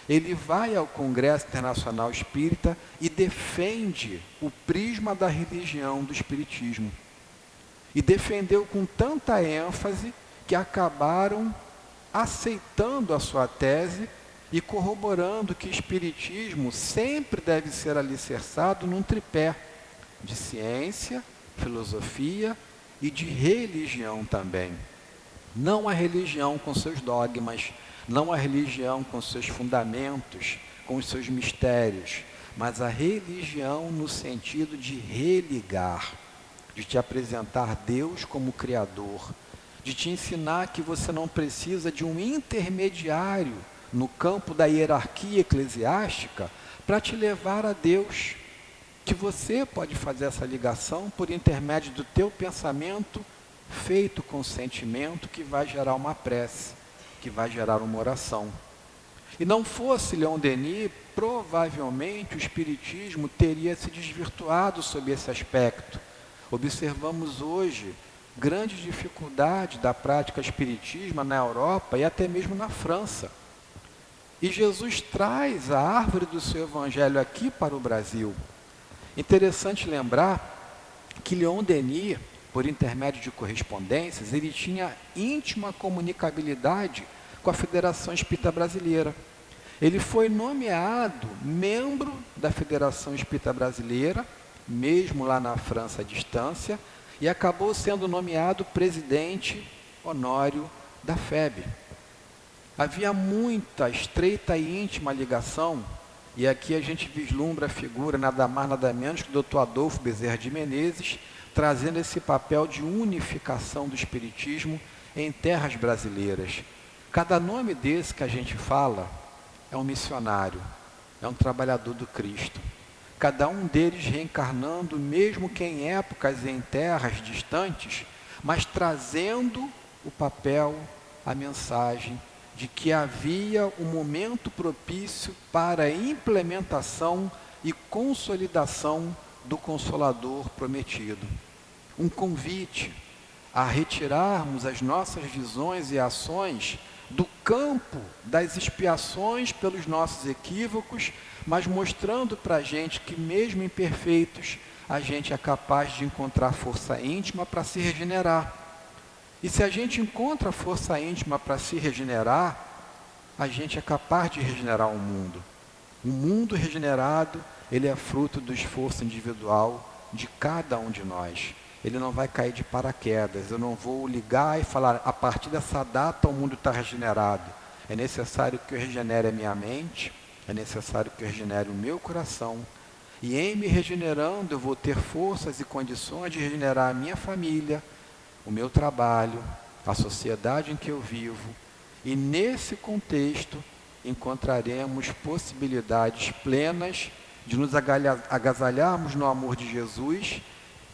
ele vai ao Congresso Internacional Espírita e defende o prisma da religião do espiritismo. E defendeu com tanta ênfase que acabaram aceitando a sua tese e corroborando que o espiritismo sempre deve ser alicerçado num tripé de ciência, filosofia e de religião também. Não a religião com seus dogmas, não a religião com seus fundamentos, com os seus mistérios, mas a religião no sentido de religar, de te apresentar Deus como Criador, de te ensinar que você não precisa de um intermediário no campo da hierarquia eclesiástica para te levar a Deus, que você pode fazer essa ligação por intermédio do teu pensamento feito com sentimento que vai gerar uma prece, que vai gerar uma oração. E não fosse Leon Denis, provavelmente o espiritismo teria se desvirtuado sob esse aspecto. Observamos hoje grande dificuldade da prática espiritismo na Europa e até mesmo na França. E Jesus traz a árvore do seu evangelho aqui para o Brasil. Interessante lembrar que Leon Denis, por intermédio de correspondências, ele tinha íntima comunicabilidade com a Federação Espírita Brasileira. Ele foi nomeado membro da Federação Espírita Brasileira, mesmo lá na França à distância, e acabou sendo nomeado presidente honório da FEB. Havia muita estreita e íntima ligação, e aqui a gente vislumbra a figura nada mais nada menos que o Dr. Adolfo Bezerra de Menezes, trazendo esse papel de unificação do espiritismo em terras brasileiras. Cada nome desse que a gente fala é um missionário, é um trabalhador do Cristo. Cada um deles reencarnando, mesmo que em épocas e em terras distantes, mas trazendo o papel, a mensagem de que havia um momento propício para a implementação e consolidação do Consolador prometido. Um convite a retirarmos as nossas visões e ações do campo das expiações pelos nossos equívocos, mas mostrando para a gente que mesmo imperfeitos, a gente é capaz de encontrar força íntima para se regenerar. E se a gente encontra força íntima para se regenerar, a gente é capaz de regenerar o mundo. O mundo regenerado, ele é fruto do esforço individual de cada um de nós. Ele não vai cair de paraquedas. Eu não vou ligar e falar, a partir dessa data o mundo está regenerado. É necessário que eu regenere a minha mente, é necessário que eu regenere o meu coração. E em me regenerando, eu vou ter forças e condições de regenerar a minha família, o meu trabalho, a sociedade em que eu vivo. E nesse contexto, encontraremos possibilidades plenas de nos agasalharmos no amor de Jesus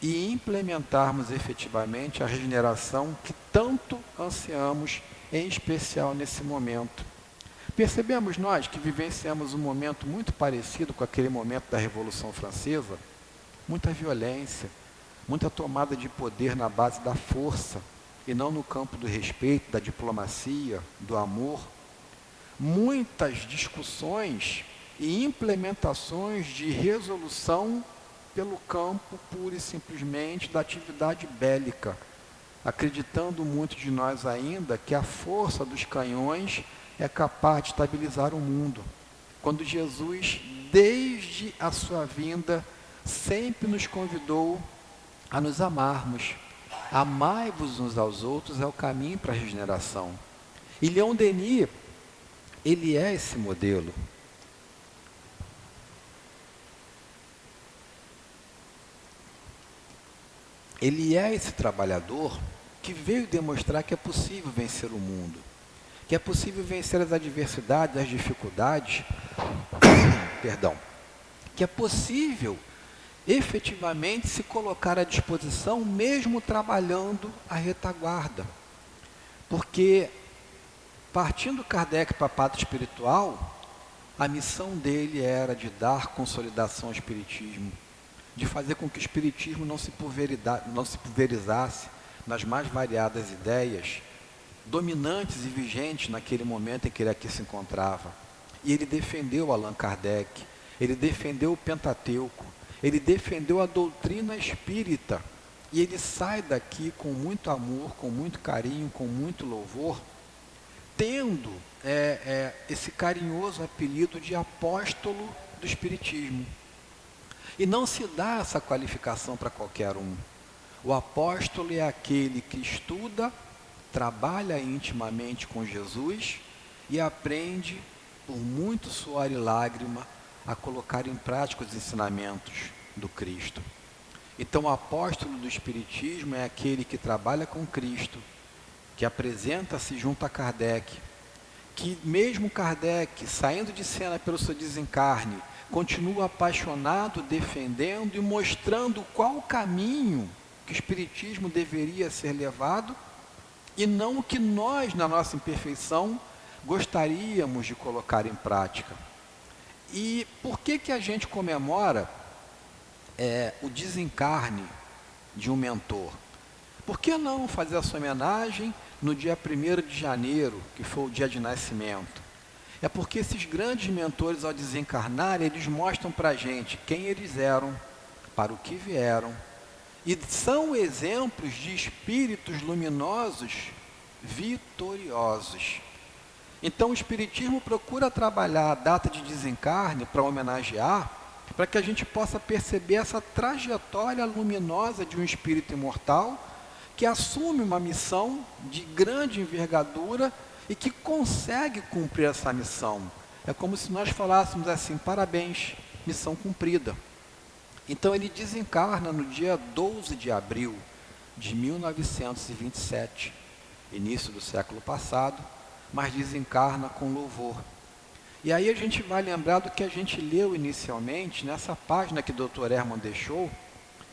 e implementarmos efetivamente a regeneração que tanto ansiamos, em especial nesse momento. Percebemos nós que vivenciamos um momento muito parecido com aquele momento da Revolução Francesa? Muita violência, muita tomada de poder na base da força, e não no campo do respeito, da diplomacia, do amor, muitas discussões e implementações de resolução pelo campo pura e simplesmente da atividade bélica, acreditando muito de nós ainda que a força dos canhões é capaz de estabilizar o mundo, quando Jesus, desde a sua vinda, sempre nos convidou a nos amarmos. Amai-vos uns aos outros é o caminho para a regeneração. E Leon Denis, ele é esse modelo. Ele é esse trabalhador que veio demonstrar que é possível vencer o mundo, que é possível vencer as adversidades, as dificuldades, perdão, que é possível efetivamente se colocar à disposição mesmo trabalhando a retaguarda. Porque, partindo Kardec para a pátria espiritual, a missão dele era de dar consolidação ao espiritismo, de fazer com que o espiritismo não se pulverizasse nas mais variadas ideias dominantes e vigentes naquele momento em que ele aqui se encontrava. E ele defendeu Allan Kardec, ele defendeu o Pentateuco, ele defendeu a doutrina espírita, e ele sai daqui com muito amor, com muito carinho, com muito louvor, tendo esse carinhoso apelido de apóstolo do espiritismo. E não se dá essa qualificação para qualquer um. O apóstolo é aquele que estuda, trabalha intimamente com Jesus e aprende, por muito suor e lágrima, a colocar em prática os ensinamentos do Cristo. Então, o apóstolo do Espiritismo é aquele que trabalha com Cristo, que apresenta-se junto a Kardec, que mesmo Kardec, saindo de cena pelo seu desencarne, continua apaixonado, defendendo e mostrando qual o caminho que o Espiritismo deveria ser levado, e não o que nós, na nossa imperfeição, gostaríamos de colocar em prática. E por que a gente comemora o desencarne de um mentor? Por que não fazer essa homenagem no dia 1º de janeiro, que foi o dia de nascimento? É porque esses grandes mentores, ao desencarnarem, eles mostram para a gente quem eles eram, para o que vieram, e são exemplos de espíritos luminosos vitoriosos. Então o Espiritismo procura trabalhar a data de desencarne para homenagear, para que a gente possa perceber essa trajetória luminosa de um espírito imortal que assume uma missão de grande envergadura e que consegue cumprir essa missão. É como se nós falássemos assim: parabéns, missão cumprida. Então ele desencarna no dia 12 de abril de 1927, início do século passado, mas desencarna com louvor. E aí a gente vai lembrar do que a gente leu inicialmente nessa página que o Dr. Hermann deixou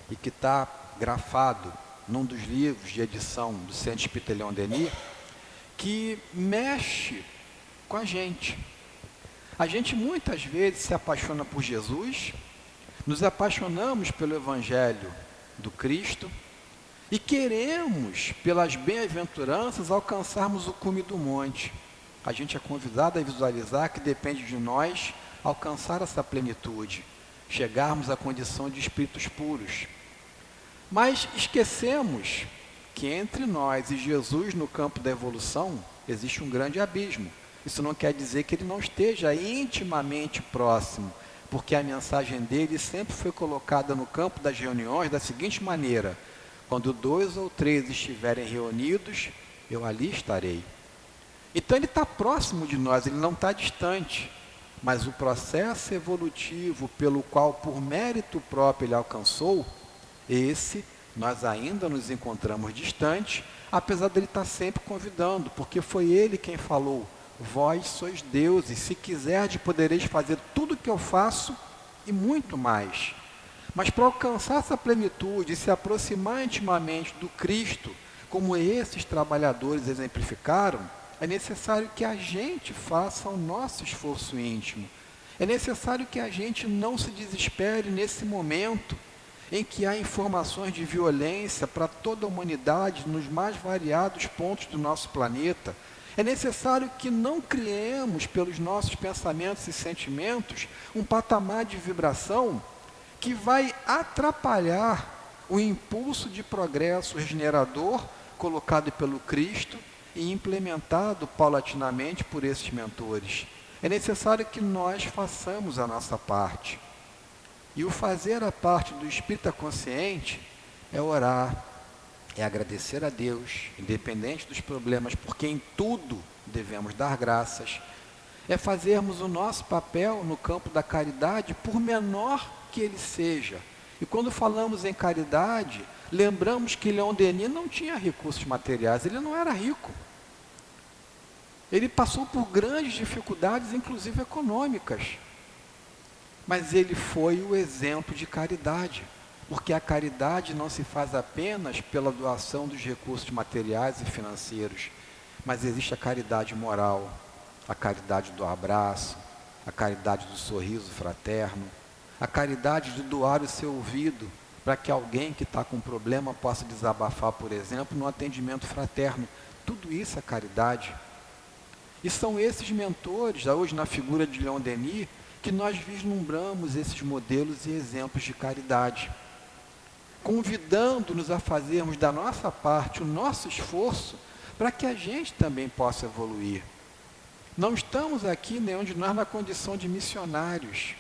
e que está grafado num dos livros de edição do Centro Espírita Leon Denis, que mexe com a gente. A gente muitas vezes se apaixona por Jesus, nos apaixonamos pelo Evangelho do Cristo e queremos, pelas bem-aventuranças, alcançarmos o cume do monte. A gente é convidado a visualizar que depende de nós alcançar essa plenitude, chegarmos à condição de espíritos puros. Mas esquecemos que entre nós e Jesus no campo da evolução existe um grande abismo. Isso não quer dizer que ele não esteja intimamente próximo, porque a mensagem dele sempre foi colocada no campo das reuniões da seguinte maneira: quando 2 ou 3 estiverem reunidos, eu ali estarei. Então ele está próximo de nós, ele não está distante, mas o processo evolutivo pelo qual, por mérito próprio, ele alcançou, esse nós ainda nos encontramos distantes, apesar dele estar sempre convidando, porque foi ele quem falou: vós sois deuses, se quiserdes podereis fazer tudo o que eu faço e muito mais. Mas para alcançar essa plenitude e se aproximar intimamente do Cristo, como esses trabalhadores exemplificaram, é necessário que a gente faça o nosso esforço íntimo. É necessário que a gente não se desespere nesse momento. em que há informações de violência para toda a humanidade nos mais variados pontos do nosso planeta, é necessário que não criemos, pelos nossos pensamentos e sentimentos, um patamar de vibração que vai atrapalhar o impulso de progresso regenerador colocado pelo Cristo e implementado paulatinamente por esses mentores. É necessário que nós façamos a nossa parte. E o fazer a parte do espírita consciente é orar, é agradecer a Deus, independente dos problemas, porque em tudo devemos dar graças. É fazermos o nosso papel no campo da caridade, por menor que ele seja. E quando falamos em caridade, lembramos que Leon Denis não tinha recursos materiais, ele não era rico. Ele passou por grandes dificuldades, inclusive econômicas. Mas ele foi o exemplo de caridade, porque a caridade não se faz apenas pela doação dos recursos materiais e financeiros, mas existe a caridade moral, a caridade do abraço, a caridade do sorriso fraterno, a caridade de doar o seu ouvido para que alguém que está com um problema possa desabafar, por exemplo, no atendimento fraterno. Tudo isso é caridade. E são esses mentores, hoje na figura de Leon Denis, que nós vislumbramos esses modelos e exemplos de caridade, convidando-nos a fazermos da nossa parte o nosso esforço para que a gente também possa evoluir. Não estamos aqui, nenhum de nós, na condição de missionários.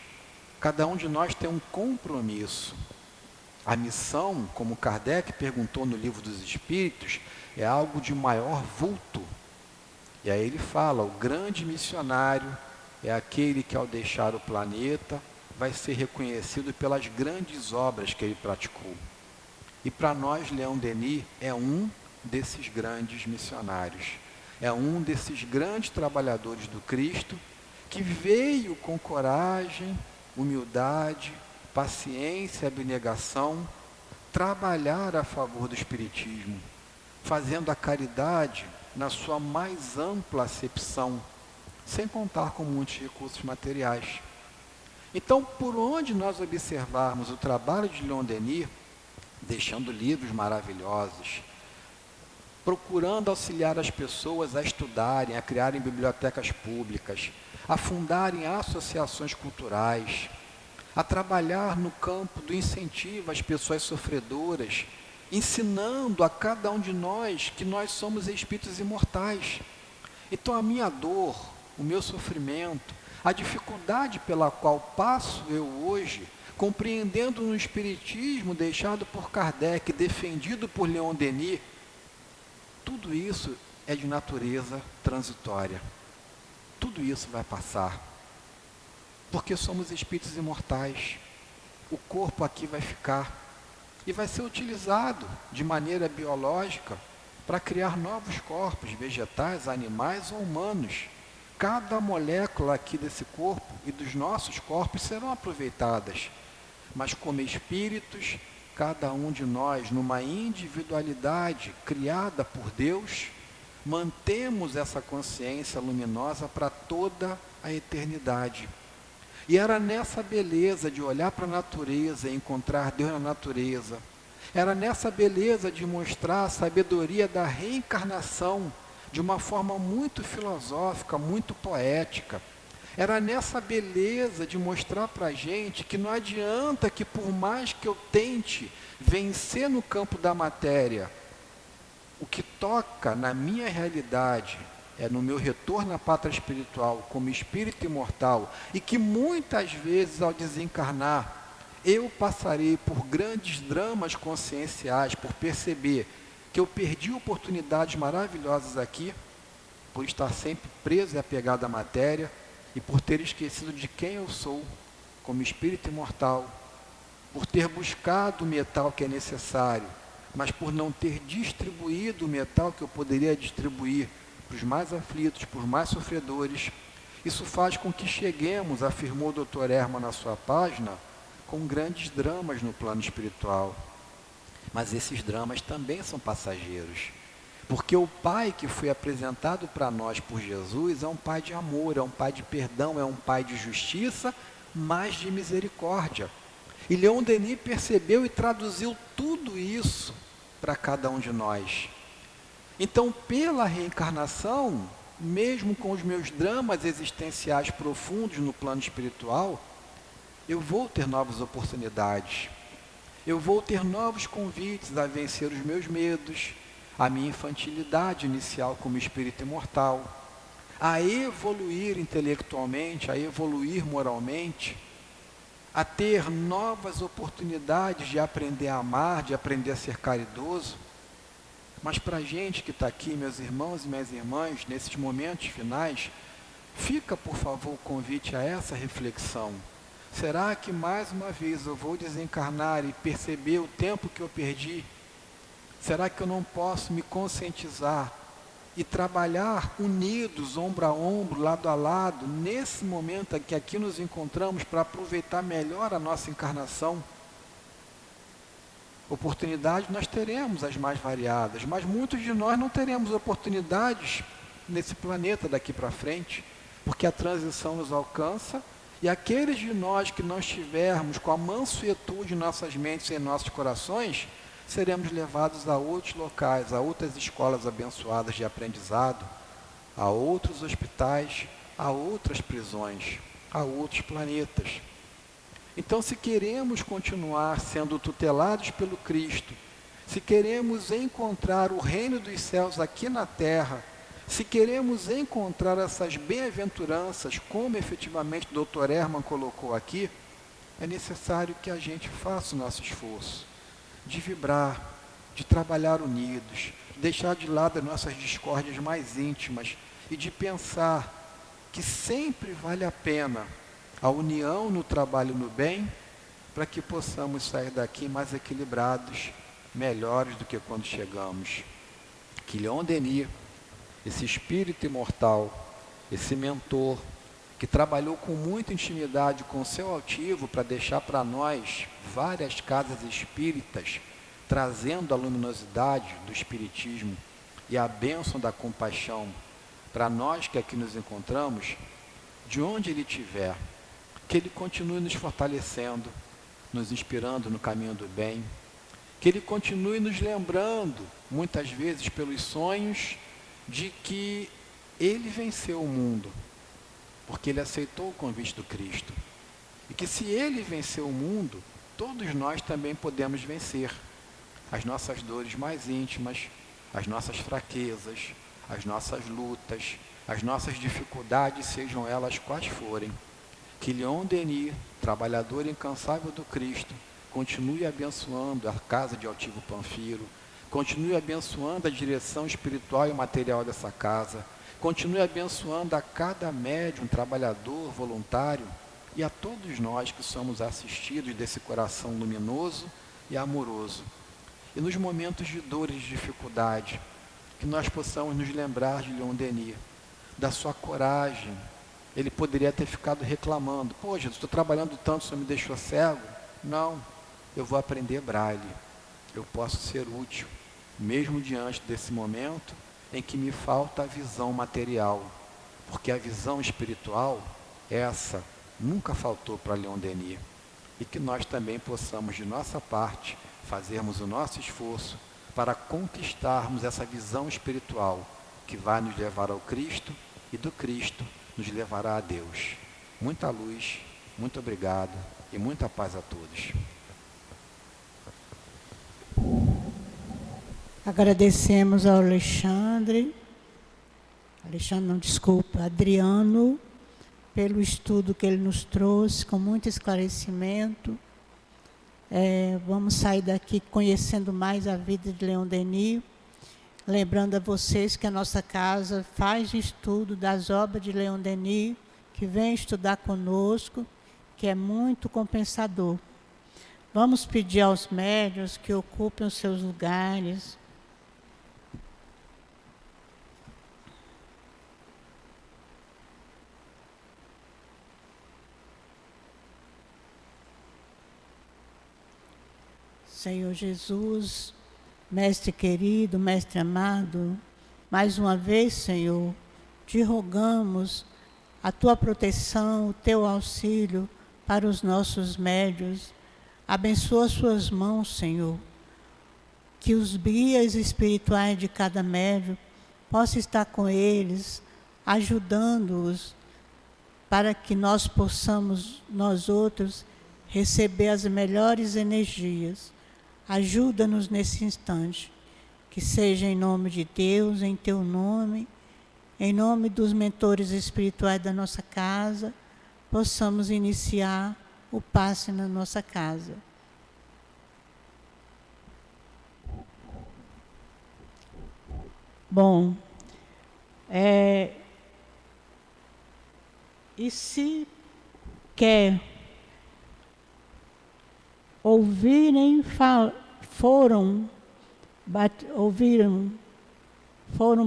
Cada um de nós tem um compromisso. A missão, como Kardec perguntou no Livro dos Espíritos, é algo de maior vulto. E aí ele fala, o grande missionário é aquele que, ao deixar o planeta, vai ser reconhecido pelas grandes obras que ele praticou. E para nós, Leon Denis é um desses grandes missionários. É um desses grandes trabalhadores do Cristo que veio com coragem, humildade, paciência e abnegação trabalhar a favor do Espiritismo, fazendo a caridade na sua mais ampla acepção, sem contar com muitos recursos materiais. Então, por onde nós observarmos o trabalho de Leon Denis, deixando livros maravilhosos, procurando auxiliar as pessoas a estudarem, a criarem bibliotecas públicas, a fundarem associações culturais, a trabalhar no campo do incentivo às pessoas sofredoras, ensinando a cada um de nós que nós somos espíritos imortais. Então a minha dor, o meu sofrimento, a dificuldade pela qual passo eu hoje, compreendendo no Espiritismo deixado por Kardec, defendido por Leon Denis, tudo isso é de natureza transitória. Tudo isso vai passar. Porque somos espíritos imortais. O corpo aqui vai ficar. E vai ser utilizado de maneira biológica para criar novos corpos, vegetais, animais ou humanos. Cada molécula aqui desse corpo e dos nossos corpos serão aproveitadas. Mas como espíritos, cada um de nós, numa individualidade criada por Deus, mantemos essa consciência luminosa para toda a eternidade. E era nessa beleza de olhar para a natureza e encontrar Deus na natureza, era nessa beleza de mostrar a sabedoria da reencarnação de uma forma muito filosófica, muito poética. Era nessa beleza de mostrar para a gente que não adianta que, por mais que eu tente vencer no campo da matéria, o que toca na minha realidade é no meu retorno à pátria espiritual como espírito imortal, e que muitas vezes, ao desencarnar, eu passarei por grandes dramas conscienciais, por perceber que eu perdi oportunidades maravilhosas aqui, por estar sempre preso e apegado à matéria, e por ter esquecido de quem eu sou como espírito imortal, por ter buscado o metal que é necessário, mas por não ter distribuído o metal que eu poderia distribuir para os mais aflitos, para os mais sofredores. Isso faz com que cheguemos, afirmou o Dr. Herman na sua página, com grandes dramas no plano espiritual. Mas esses dramas também são passageiros, porque o Pai que foi apresentado para nós por Jesus é um Pai de amor, é um Pai de perdão, é um Pai de justiça, mas de misericórdia. E Leon Denis percebeu e traduziu tudo isso para cada um de nós. Então, pela reencarnação, mesmo com os meus dramas existenciais profundos no plano espiritual, eu vou ter novas oportunidades. Eu vou ter novos convites a vencer os meus medos, a minha infantilidade inicial como espírito imortal, a evoluir intelectualmente, a evoluir moralmente, a ter novas oportunidades de aprender a amar, de aprender a ser caridoso. Mas para a gente que está aqui, meus irmãos e minhas irmãs, nesses momentos finais, fica, por favor, o convite a essa reflexão. Será que mais uma vez eu vou desencarnar e perceber o tempo que eu perdi? Será que eu não posso me conscientizar e trabalhar unidos, ombro a ombro, lado a lado, nesse momento em que aqui nos encontramos, para aproveitar melhor a nossa encarnação? Oportunidades nós teremos as mais variadas, mas muitos de nós não teremos oportunidades nesse planeta daqui para frente, porque a transição nos alcança, e aqueles de nós que não estivermos com a mansuetude em nossas mentes e em nossos corações, seremos levados a outros locais, a outras escolas abençoadas de aprendizado, a outros hospitais, a outras prisões, a outros planetas. Então, se queremos continuar sendo tutelados pelo Cristo, se queremos encontrar o reino dos céus aqui na terra, se queremos encontrar essas bem-aventuranças, como efetivamente o Dr. Hermann colocou aqui, é necessário que a gente faça o nosso esforço de vibrar, de trabalhar unidos, deixar de lado as nossas discórdias mais íntimas e de pensar que sempre vale a pena a união no trabalho no bem, para que possamos sair daqui mais equilibrados, melhores do que quando chegamos. Que Leon Denis, esse espírito imortal, esse mentor, que trabalhou com muita intimidade com o seu altivo para deixar para nós várias casas espíritas, trazendo a luminosidade do espiritismo e a bênção da compaixão para nós que aqui nos encontramos, de onde ele estiver, que ele continue nos fortalecendo, nos inspirando no caminho do bem, que ele continue nos lembrando, muitas vezes pelos sonhos, de que ele venceu o mundo, porque ele aceitou o convite do Cristo. E que se ele venceu o mundo, todos nós também podemos vencer as nossas dores mais íntimas, as nossas fraquezas, as nossas lutas, as nossas dificuldades, sejam elas quais forem. Que Leon Denis, trabalhador incansável do Cristo, continue abençoando a casa de Altivo Panfiro, continue abençoando a direção espiritual e material dessa casa, continue abençoando a cada médium, trabalhador, voluntário e a todos nós que somos assistidos desse coração luminoso e amoroso. E nos momentos de dor e de dificuldade, que nós possamos nos lembrar de Leon Denis, da sua coragem. Ele poderia ter ficado reclamando: poxa, estou trabalhando tanto, o senhor me deixou cego. Não, eu vou aprender braille, eu posso ser útil, mesmo diante desse momento em que me falta a visão material, porque a visão espiritual, essa, nunca faltou para Leon Denis. E que nós também possamos, de nossa parte, fazermos o nosso esforço para conquistarmos essa visão espiritual, que vai nos levar ao Cristo, e do Cristo nos levará a Deus. Muita luz, muito obrigado e muita paz a todos. Agradecemos ao Adriano, pelo estudo que ele nos trouxe, com muito esclarecimento. Vamos sair daqui conhecendo mais a vida de Leon Denis, lembrando a vocês que a nossa casa faz estudo das obras de Leon Denis, que vem estudar conosco, que é muito compensador. Vamos pedir aos médiuns que ocupem os seus lugares. Senhor Jesus, Mestre querido, Mestre amado, mais uma vez, Senhor, te rogamos a tua proteção, o teu auxílio para os nossos médiuns, Abençoa suas mãos, Senhor. Que os guias espirituais de cada médium possam estar com eles, ajudando-os, para que nós possamos, nós outros, receber as melhores energias. Ajuda-nos nesse instante. Que seja em nome de Deus, em teu nome, em nome dos mentores espirituais da nossa casa, possamos iniciar o passe na nossa casa. Bom, e se quer ouvirem, foram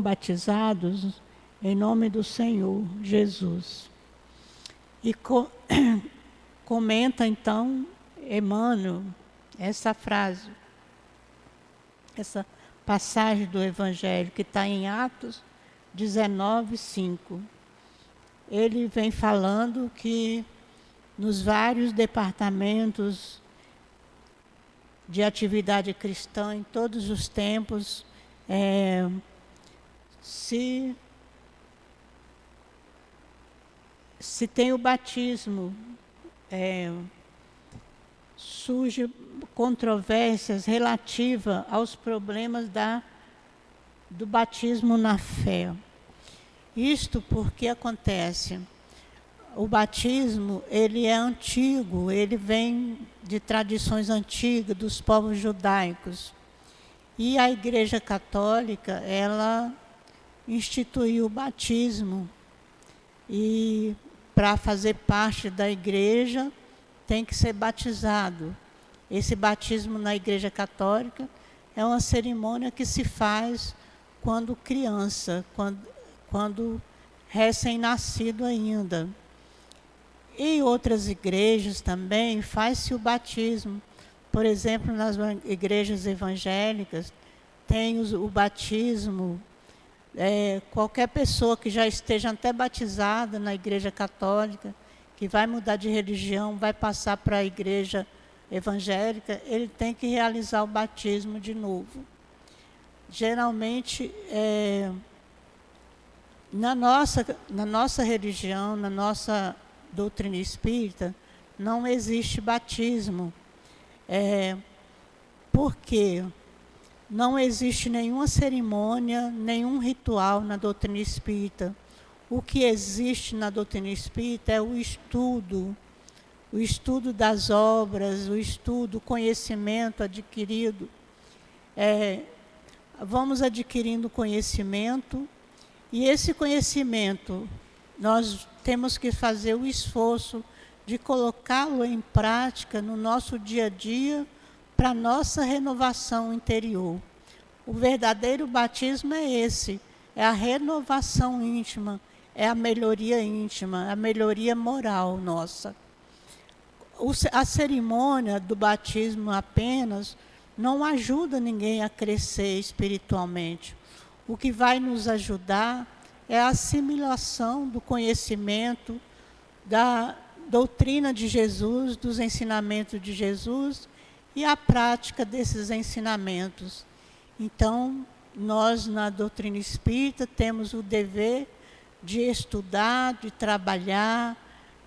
batizados em nome do Senhor Jesus. E comenta então Emmanuel essa frase, essa passagem do Evangelho que está em Atos 19:5. Ele vem falando que nos vários departamentos de atividade cristã, em todos os tempos, se tem o batismo, surge controvérsias relativas aos problemas do batismo na fé. Isto porque acontece, o batismo ele é antigo, ele vem de tradições antigas dos povos judaicos. E a Igreja Católica, ela instituiu o batismo. E para fazer parte da igreja, tem que ser batizado. Esse batismo na Igreja Católica é uma cerimônia que se faz quando criança, quando recém-nascido ainda. Em outras igrejas também faz-se o batismo. Por exemplo, nas igrejas evangélicas, tem o batismo. Qualquer pessoa que já esteja até batizada na Igreja Católica, que vai mudar de religião, vai passar para a igreja evangélica, ele tem que realizar o batismo de novo. Geralmente, na nossa religião, na nossa doutrina espírita, não existe batismo. Porque não existe nenhuma cerimônia, nenhum ritual na doutrina espírita. O que existe na doutrina espírita é o estudo das obras, o estudo, o conhecimento adquirido. Vamos adquirindo conhecimento, e esse conhecimento, nós temos que fazer o esforço de colocá-lo em prática no nosso dia a dia, para a nossa renovação interior. O verdadeiro batismo é esse, é a renovação íntima, é a melhoria íntima, a melhoria moral nossa. A cerimônia do batismo apenas não ajuda ninguém a crescer espiritualmente. O que vai nos ajudar é a assimilação do conhecimento, da doutrina de Jesus, dos ensinamentos de Jesus e a prática desses ensinamentos. Então, nós na doutrina espírita temos o dever de estudar, de trabalhar,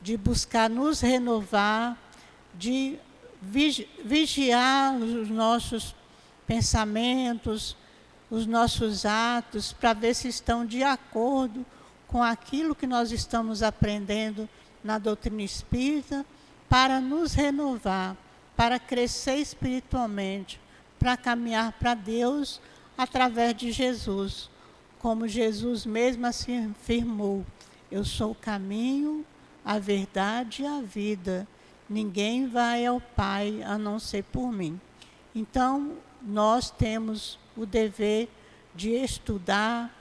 de buscar nos renovar, de vigiar os nossos pensamentos, os nossos atos, para ver se estão de acordo com aquilo que nós estamos aprendendo na doutrina espírita, para nos renovar, para crescer espiritualmente, para caminhar para Deus através de Jesus. Como Jesus mesmo assim afirmou, eu sou o caminho, a verdade e a vida. Ninguém vai ao Pai a não ser por mim. Então, nós temos o dever de estudar,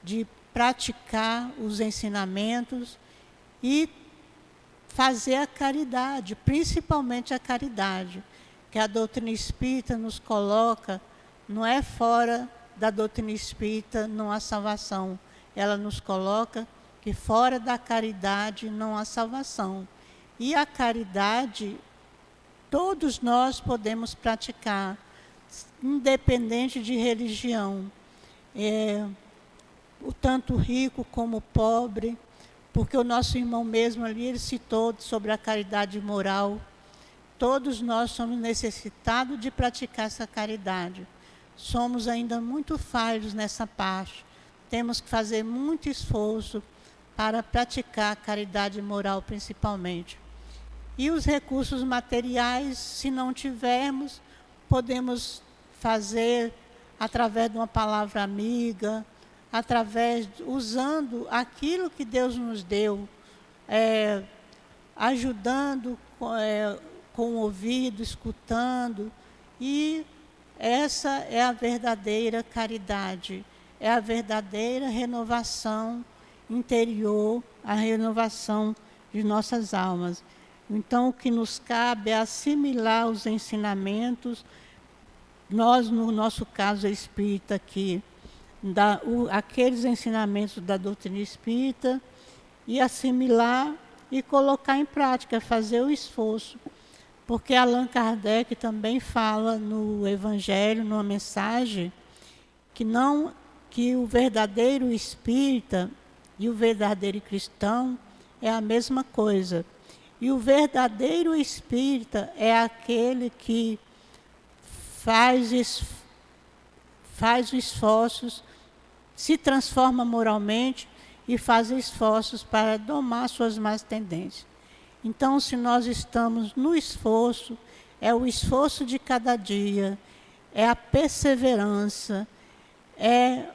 de praticar os ensinamentos e fazer a caridade, principalmente a caridade, que a doutrina espírita nos coloca, não é fora da doutrina espírita não há salvação. Ela nos coloca que fora da caridade não há salvação. E a caridade, todos nós podemos praticar, independente de religião. O tanto rico como o pobre, porque o nosso irmão mesmo ali, ele citou sobre a caridade moral. Todos nós somos necessitados de praticar essa caridade. Somos ainda muito falhos nessa parte. Temos que fazer muito esforço para praticar a caridade moral, principalmente. E os recursos materiais, se não tivermos, podemos fazer através de uma palavra amiga, usando aquilo que Deus nos deu, ajudando com o ouvido, escutando. E essa é a verdadeira caridade, é a verdadeira renovação interior, a renovação de nossas almas. Então, o que nos cabe é assimilar os ensinamentos. Nós, no nosso caso espírita aqui, aqueles ensinamentos da doutrina espírita, e assimilar e colocar em prática, fazer o esforço. Porque Allan Kardec também fala no Evangelho, numa mensagem, que o verdadeiro espírita e o verdadeiro cristão é a mesma coisa. E o verdadeiro espírita é aquele que faz esforços, se transforma moralmente e faz esforços para domar suas más tendências. Então, se nós estamos no esforço, é o esforço de cada dia, é a perseverança, é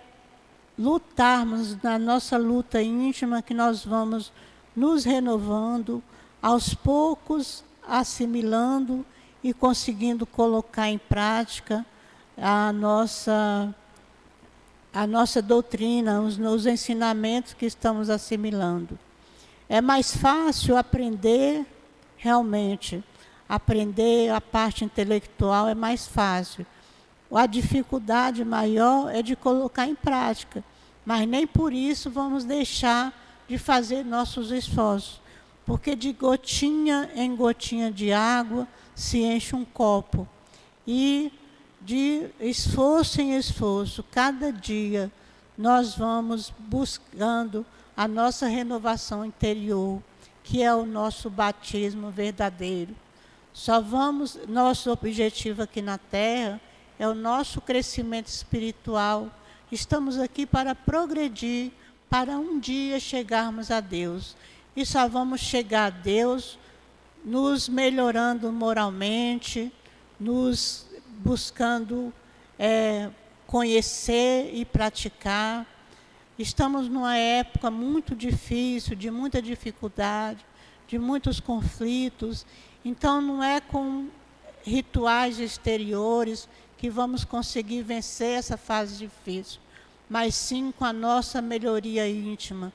lutarmos na nossa luta íntima, que nós vamos nos renovando, aos poucos assimilando e conseguindo colocar em prática a nossa doutrina, os ensinamentos que estamos assimilando. É mais fácil aprender, realmente. Aprender a parte intelectual é mais fácil. A dificuldade maior é de colocar em prática. Mas nem por isso vamos deixar de fazer nossos esforços. Porque de gotinha em gotinha de água se enche um copo. E de esforço em esforço, cada dia, nós vamos buscando a nossa renovação interior, que é o nosso batismo verdadeiro. Nosso objetivo aqui na Terra é o nosso crescimento espiritual. Estamos aqui para progredir, para um dia chegarmos a Deus. E só vamos chegar a Deus nos melhorando moralmente, nos buscando conhecer e praticar. Estamos numa época muito difícil, de muita dificuldade, de muitos conflitos. Então, não é com rituais exteriores que vamos conseguir vencer essa fase difícil, mas sim com a nossa melhoria íntima.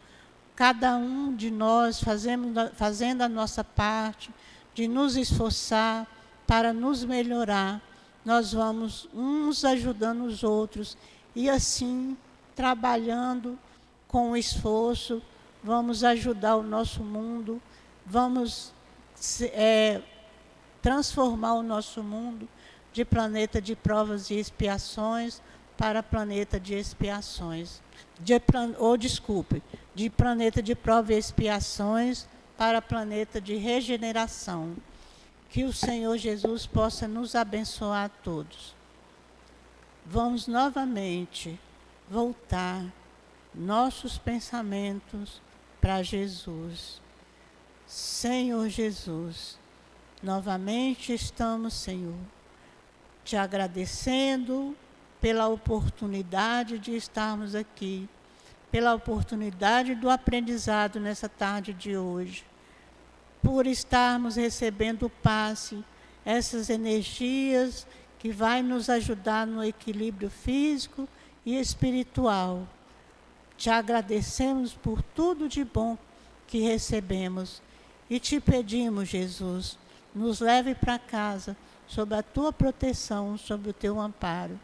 Cada um de nós fazendo a nossa parte, de nos esforçar para nos melhorar. Nós vamos uns ajudando os outros e assim, trabalhando com esforço, vamos ajudar o nosso mundo, vamos transformar o nosso mundo de planeta de provas e expiações para planeta de expiações. De planeta de provas e expiações para planeta de regeneração. Que o Senhor Jesus possa nos abençoar a todos. Vamos novamente voltar nossos pensamentos para Jesus. Senhor Jesus, novamente estamos, Senhor, te agradecendo pela oportunidade de estarmos aqui, pela oportunidade do aprendizado nessa tarde de hoje, por estarmos recebendo o passe, essas energias que vai nos ajudar no equilíbrio físico e espiritual. Te agradecemos por tudo de bom que recebemos e te pedimos, Jesus, nos leve para casa sob a tua proteção, sob o teu amparo,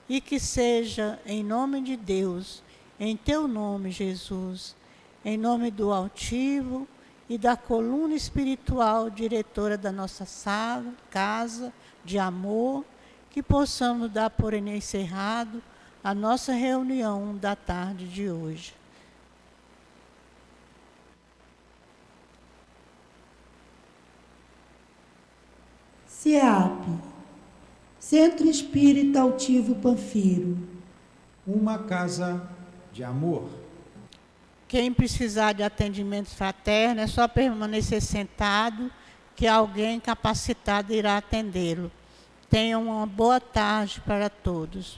e que seja em nome de Deus, em teu nome, Jesus, em nome do altivo e da coluna espiritual diretora da nossa sala, casa de amor, que possamos dar por encerrado a nossa reunião da tarde de hoje. CEAP, Centro Espírita Altivo Panfiro. Uma casa de amor. Quem precisar de atendimento fraterno é só permanecer sentado, que alguém capacitado irá atendê-lo. Tenham uma boa tarde para todos.